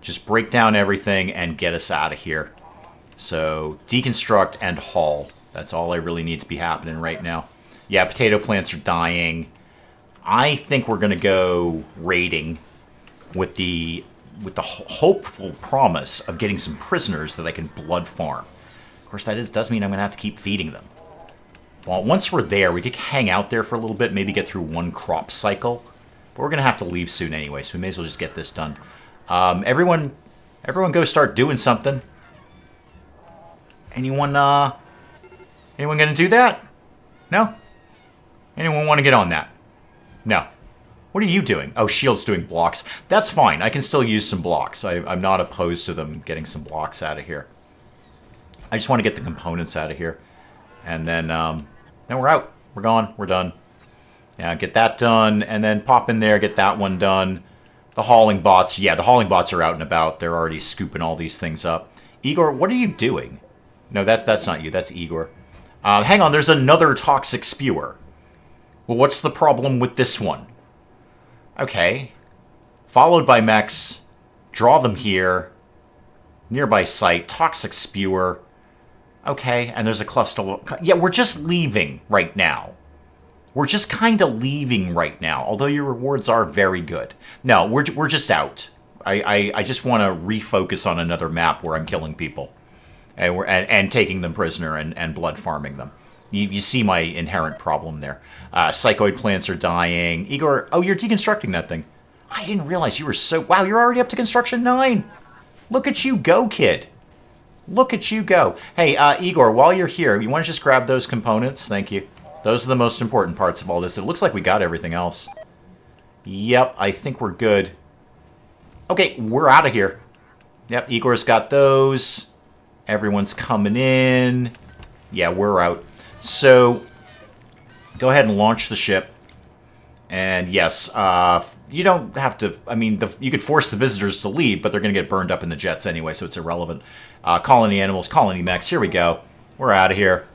Just break down everything and get us out of here. So deconstruct and haul. That's all I really need to be happening right now. Yeah, potato plants are dying. I think we're going to go raiding with the hopeful promise of getting some prisoners that I can blood farm. Of course, does mean I'm going to have to keep feeding them. Well, once we're there, we could hang out there for a little bit, maybe get through one crop cycle. But we're going to have to leave soon anyway, so we may as well just get this done. Everyone go start doing something. Anyone going to do that? No? Anyone want to get on that? No. What are you doing? Oh, Shield's doing blocks. That's fine. I can still use some blocks. I'm not opposed to them getting some blocks out of here. I just want to get the components out of here. And then we're out. We're gone. We're done. Yeah, get that done. And then pop in there, get that one done. The hauling bots. Yeah, the hauling bots are out and about. They're already scooping all these things up. Igor, what are you doing? No, that's not you. That's Igor. Hang on. There's another toxic spewer. Well, what's the problem with this one? Okay. Followed by mechs. Draw them here. Nearby site. Toxic spewer. Okay, and there's a cluster. Yeah, we're just leaving right now. We're just kind of leaving right now, although your rewards are very good. No, we're just out. I just want to refocus on another map where I'm killing people. And taking them prisoner and blood farming them. You see my inherent problem there. Psychoid plants are dying. Igor, oh, you're deconstructing that thing. I didn't realize you were so... Wow, you're already up to construction 9. Look at you go, kid. Look at you go. Hey, Igor, while you're here, you want to just grab those components? Thank you. Those are the most important parts of all this. It looks like we got everything else. Yep, I think we're good. Okay, we're out of here. Yep, Igor's got those. Everyone's coming in. Yeah, we're out. So, go ahead and launch the ship. And yes, you don't have to... I mean, you could force the visitors to leave, but they're going to get burned up in the jets anyway, so it's irrelevant. Colony animals, colony mechs. Here we go. We're out of here.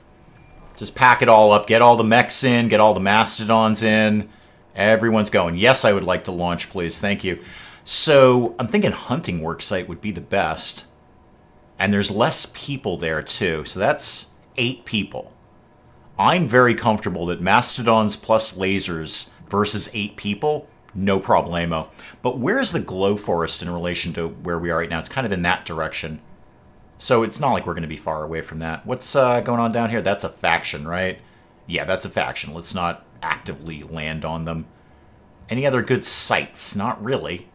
Just pack it all up. Get all the mechs in. Get all the mastodons in. Everyone's going. Yes, I would like to launch, please. Thank you. So, I'm thinking hunting worksite would be the best. And there's less people there, too. So that's 8 people. I'm very comfortable that mastodons plus lasers versus 8 people, no problemo. But where's the glow forest in relation to where we are right now? It's kind of in that direction. So it's not like we're going to be far away from that. What's going on down here? That's a faction, right? Yeah, that's a faction. Let's not actively land on them. Any other good sites? Not really.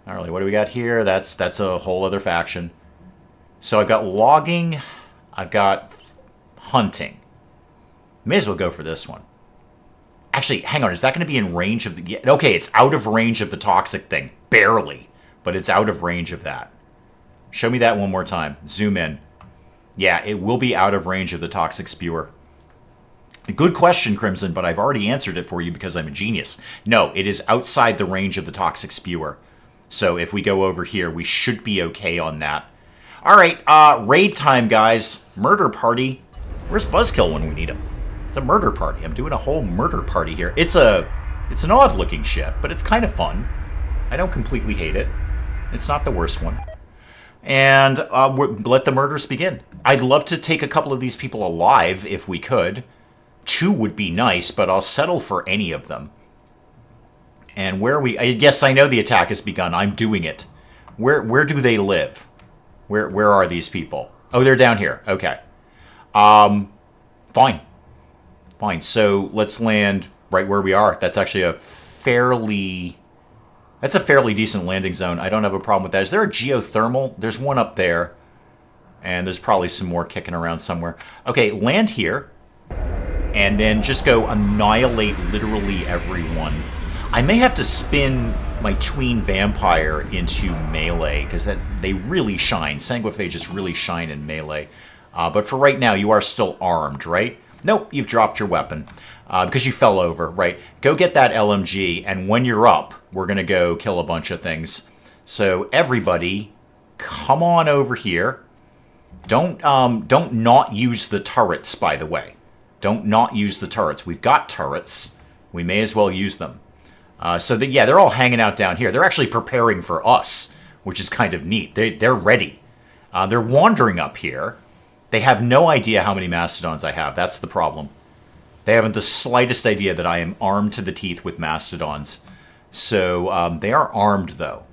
Not really. What do we got here? That's a whole other faction. So I've got logging. I've got hunting. May as well go for this one. Actually, hang on. Is that going to be in range of the... Yeah, okay, it's out of range of the toxic thing. Barely. But it's out of range of that. Show me that one more time. Zoom in. Yeah, it will be out of range of the toxic spewer. Good question, Crimson, but I've already answered it for you because I'm a genius. No, it is outside the range of the toxic spewer. So if we go over here, we should be okay on that. All right, raid time, guys. Murder party. Where's Buzzkill when we need him? It's a murder party. I'm doing a whole murder party here. It's an odd-looking ship, but it's kind of fun. I don't completely hate it. It's not the worst one. And let the murders begin. I'd love to take a couple of these people alive if we could. 2 would be nice, but I'll settle for any of them. And yes, I know the attack has begun. I'm doing it. Where do they live? Where are these people? Oh, they're down here. Okay. Fine. Fine. So let's land right where we are. That's actually a fairly decent landing zone. I don't have a problem with that. Is there a geothermal? There's one up there. And there's probably some more kicking around somewhere. Okay, land here. And then just go annihilate literally everyone. I may have to spin my tween vampire into melee, because they really shine. Sanguiphages really shine in melee. But for right now, you are still armed, right? Nope, you've dropped your weapon. Because you fell over, right? Go get that LMG, and when you're up, we're going to go kill a bunch of things. So everybody, come on over here. Don't not use the turrets, by the way. Don't not use the turrets. We've got turrets. We may as well use them. Yeah, they're all hanging out down here. They're actually preparing for us, which is kind of neat. They're ready. They're wandering up here. They have no idea how many mastodons I have. That's the problem. They haven't the slightest idea that I am armed to the teeth with mastodons. So they are armed, though.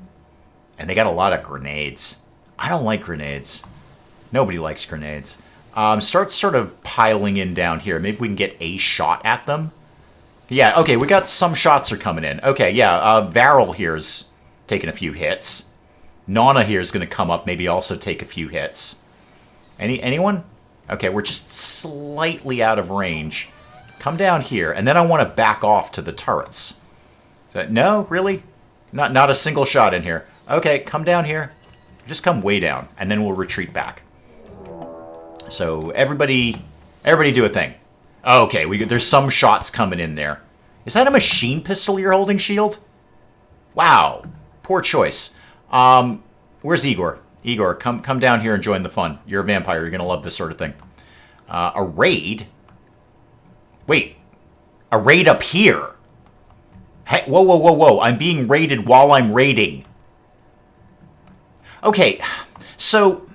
And they got a lot of grenades. I don't like grenades. Nobody likes grenades. Start sort of piling in down here. Maybe we can get a shot at them. Yeah, okay, we got some shots are coming in. Okay, yeah, Varel here's taking a few hits. Nana here is going to come up, maybe also take a few hits. Anyone? Okay, we're just slightly out of range. Come down here, and then I want to back off to the turrets. No, really? Not a single shot in here. Okay, come down here. Just come way down, and then we'll retreat back. So everybody do a thing. Okay, there's some shots coming in there. Is that a machine pistol you're holding, Shield? Wow, poor choice. Where's Igor? Igor, come down here and join the fun. You're a vampire. You're gonna love this sort of thing. A raid? Wait, a raid up here? Hey, whoa. I'm being raided while I'm raiding. Okay, so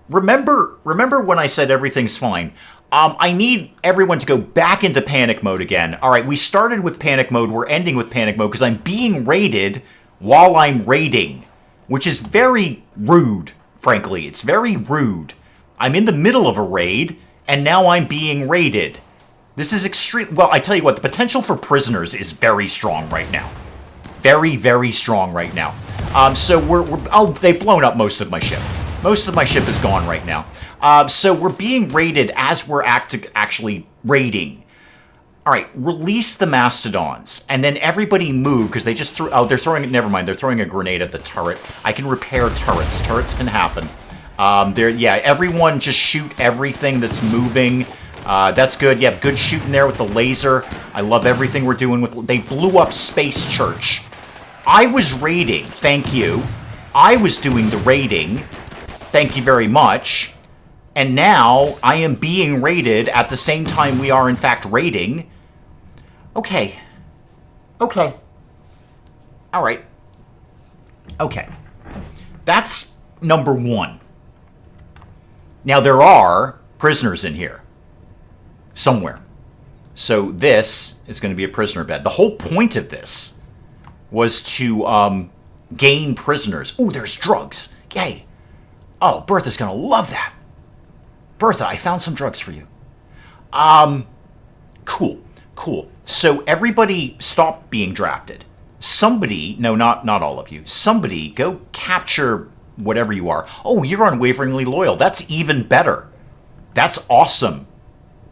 remember when I said everything's fine? I need everyone to go back into panic mode again. All right, we started with panic mode. We're ending with panic mode because I'm being raided while I'm raiding, which is very rude, frankly. It's very rude. I'm in the middle of a raid, and now I'm being raided. This is extreme. Well, I tell you what, the potential for prisoners is very strong right now. Very, very strong right now. So they've blown up most of my ship. Most of my ship is gone right now. So we're being raided as we're actually raiding. All right, release the mastodons, and then everybody move, because they just threw... Oh, they're throwing... Never mind, they're throwing a grenade at the turret. I can repair turrets. Turrets can happen. Yeah, everyone just shoot everything that's moving. That's good. Yeah, good shooting there with the laser. I love everything we're doing with... They blew up Space Church. I was raiding. Thank you. I was doing the raiding. Thank you very much. And now I am being raided at the same time we are, in fact, raiding. Okay. Okay. All right. Okay. That's number one. Now, there are prisoners in here. Somewhere. So this is going to be a prisoner bed. The whole point of this was to gain prisoners. Ooh, there's drugs. Yay. Oh, Bertha's going to love that. Bertha, I found some drugs for you. Cool. So everybody stop being drafted. Somebody, no, not all of you. Somebody go capture whatever you are. Oh, you're unwaveringly loyal. That's even better. That's awesome.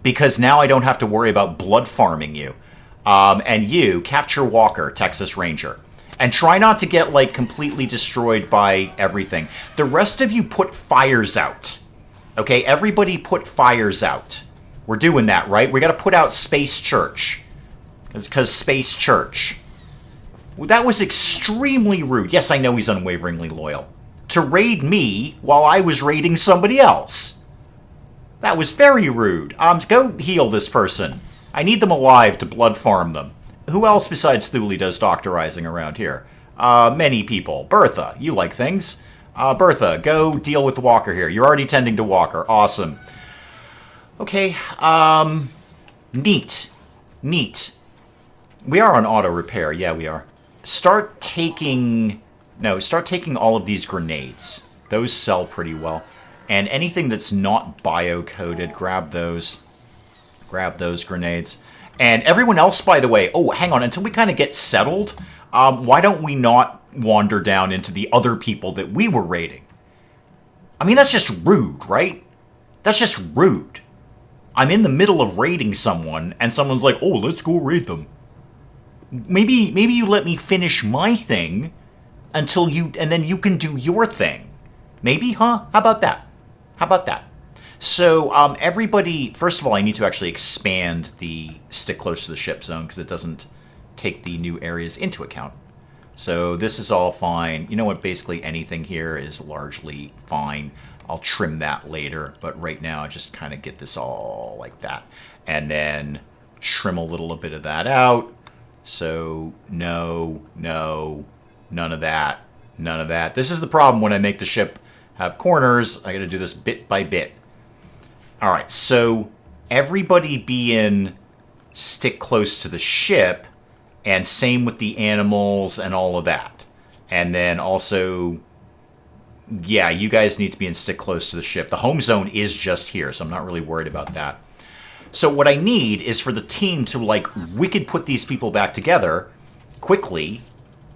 Because now I don't have to worry about blood farming you. And you, capture Walker, Texas Ranger. And try not to get, like, completely destroyed by everything. The rest of you put fires out. Okay, everybody put fires out. We're doing that, right? We got to put out Space Church. Because Space Church. Well, that was extremely rude. Yes, I know he's unwaveringly loyal. To raid me while I was raiding somebody else. That was very rude. Go heal this person. I need them alive to blood farm them. Who else besides Thule does doctorizing around here? Many people. Bertha, you like things. Bertha, go deal with Walker here. You're already tending to Walker. Awesome. Okay, neat. We are on auto repair. Yeah, we are. Start taking all of these grenades. Those sell pretty well. And anything that's not bio-coded, grab those. Grab those grenades. And everyone else, by the way, oh, hang on, until we kind of get settled, why don't we not wander down into the other people that we were raiding? I mean, that's just rude, right? That's just rude. I'm in the middle of raiding someone, and someone's like, oh, let's go raid them. Maybe you let me finish my thing and then you can do your thing. Maybe, huh? How about that? So, everybody, first of all, I need to actually expand the stick close to the ship zone because it doesn't take the new areas into account. So this is all fine. You know what? Basically anything here is largely fine. I'll trim that later, but right now I just kind of get this all like that. And then trim a little bit of that out. So no, none of that. This is the problem when I make the ship have corners. I got to do this bit by bit. All right, so everybody be in stick close to the ship, and same with the animals and all of that. And then also, yeah, you guys need to be in stick close to the ship. The home zone is just here, so I'm not really worried about that. So what I need is for the team to, like, wicked put these people back together quickly,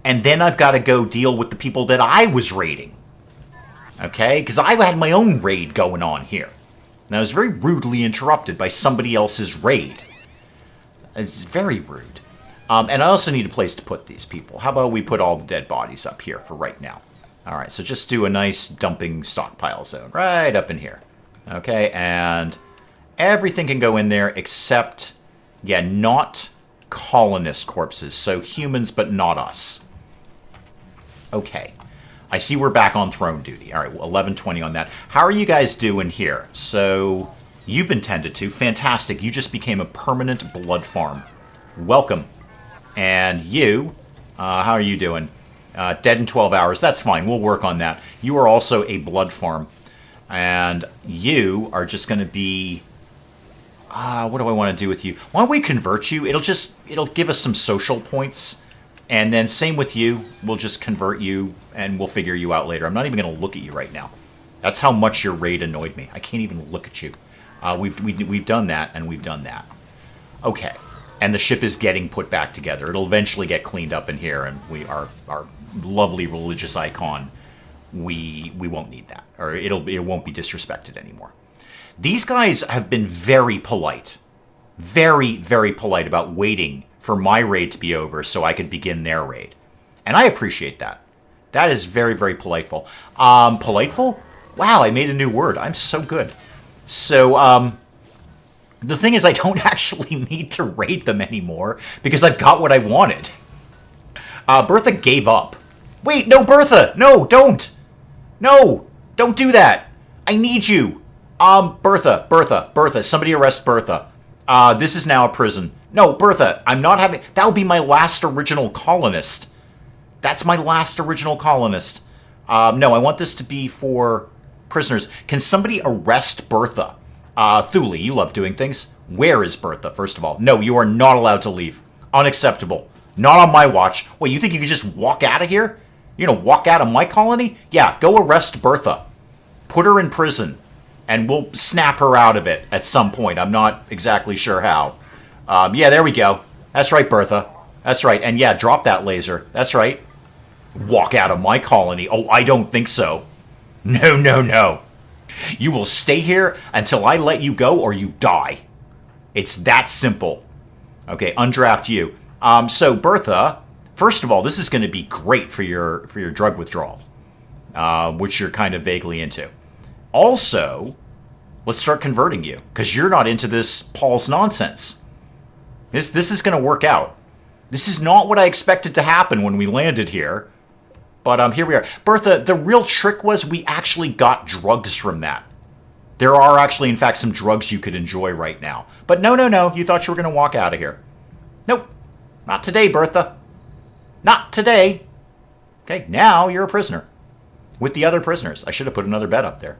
and then I've got to go deal with the people that I was raiding. Okay? Because I had my own raid going on here. And I was very rudely interrupted by somebody else's raid. It's very rude. And I also need a place to put these people. How about we put all the dead bodies up here for right now? All right, so just do a nice dumping stockpile zone right up in here. Okay, and everything can go in there except, yeah, not colonist corpses. So humans, but not us. Okay. I see we're back on throne duty. All right, well, 11:20 on that. How are you guys doing here? So, you've been tended to. Fantastic. You just became a permanent blood farm. Welcome. And you, how are you doing? Dead in 12 hours. That's fine. We'll work on that. You are also a blood farm. And you are just going to be... what do I want to do with you? Why don't we convert you? It'll give us some social points. And then same with you. We'll just convert you, and we'll figure you out later. I'm not even going to look at you right now. That's how much your raid annoyed me. I can't even look at you. We've done that, and we've done that. Okay. And the ship is getting put back together. It'll eventually get cleaned up in here, and our lovely religious icon, we won't need that. Or it won't be disrespected anymore. These guys have been very polite. Very, very polite about waiting for my raid to be over so I could begin their raid. And I appreciate that. That is very, very politeful. Politeful? Wow, I made a new word. I'm so good. So, the thing is I don't actually need to raid them anymore because I've got what I wanted. Bertha gave up. Wait, no, Bertha! No, don't! No! Don't do that! I need you! Bertha, somebody arrest Bertha. This is now a prison. No, Bertha, I'm not having... That would be my last original colonist. That's my last original colonist. No, I want this to be for prisoners. Can somebody arrest Bertha? Thule, you love doing things. Where is Bertha, first of all? No, you are not allowed to leave. Unacceptable. Not on my watch. Wait, you think you could just walk out of here? You're gonna walk out of my colony? Yeah, go arrest Bertha. Put her in prison. And we'll snap her out of it at some point. I'm not exactly sure how. Yeah, there we go. That's right, Bertha. That's right. And yeah, drop that laser. That's right. Walk out of my colony. Oh, I don't think so. No, no, no. You will stay here until I let you go or you die. It's that simple. Okay, undraft you. So, Bertha, first of all, this is going to be great for your drug withdrawal, which you're kind of vaguely into. Also, let's start converting you, because you're not into this Paul's nonsense. This is going to work out. This is not what I expected to happen when we landed here, but here we are. Bertha, the real trick was we actually got drugs from that. There are actually, in fact, some drugs you could enjoy right now. But no, no, no, you thought you were going to walk out of here. Nope, not today, Bertha. Not today. Okay, now you're a prisoner. With the other prisoners. I should have put another bed up there.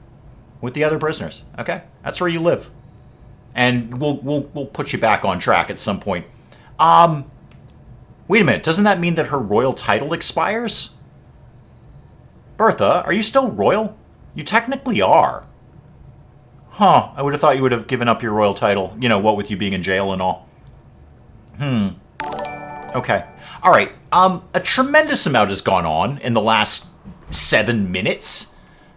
With the other prisoners. Okay, that's where you live. And we'll put you back on track at some point. Wait a minute, doesn't that mean that her royal title expires? Bertha, are you still royal? You technically are. Huh, I would have thought you would have given up your royal title. You know, what with you being in jail and all. Okay. All right, a tremendous amount has gone on in the last 7 minutes.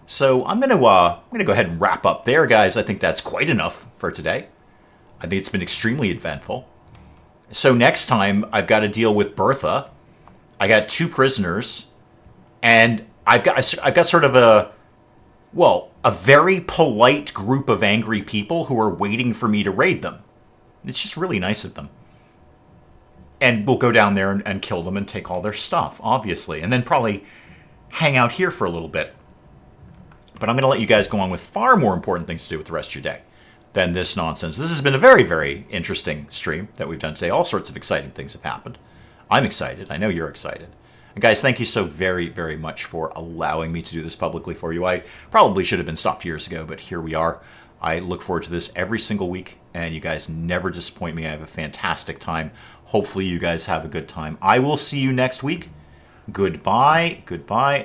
So I'm gonna go ahead and wrap up there, guys. I think that's quite enough for today. I think it's been extremely eventful. So next time, I've got to deal with Bertha. I got 2 prisoners, and I've got sort of a very polite group of angry people who are waiting for me to raid them. It's just really nice of them. And we'll go down there and kill them and take all their stuff, obviously, and then probably hang out here for a little bit. But I'm going to let you guys go on with far more important things to do with the rest of your day than this nonsense. This has been a very, very interesting stream that we've done today. All sorts of exciting things have happened. I'm excited. I know you're excited. And guys, thank you so very, very much for allowing me to do this publicly for you. I probably should have been stopped years ago, but here we are. I look forward to this every single week, and you guys never disappoint me. I have a fantastic time. Hopefully you guys have a good time. I will see you next week. Goodbye. Goodbye.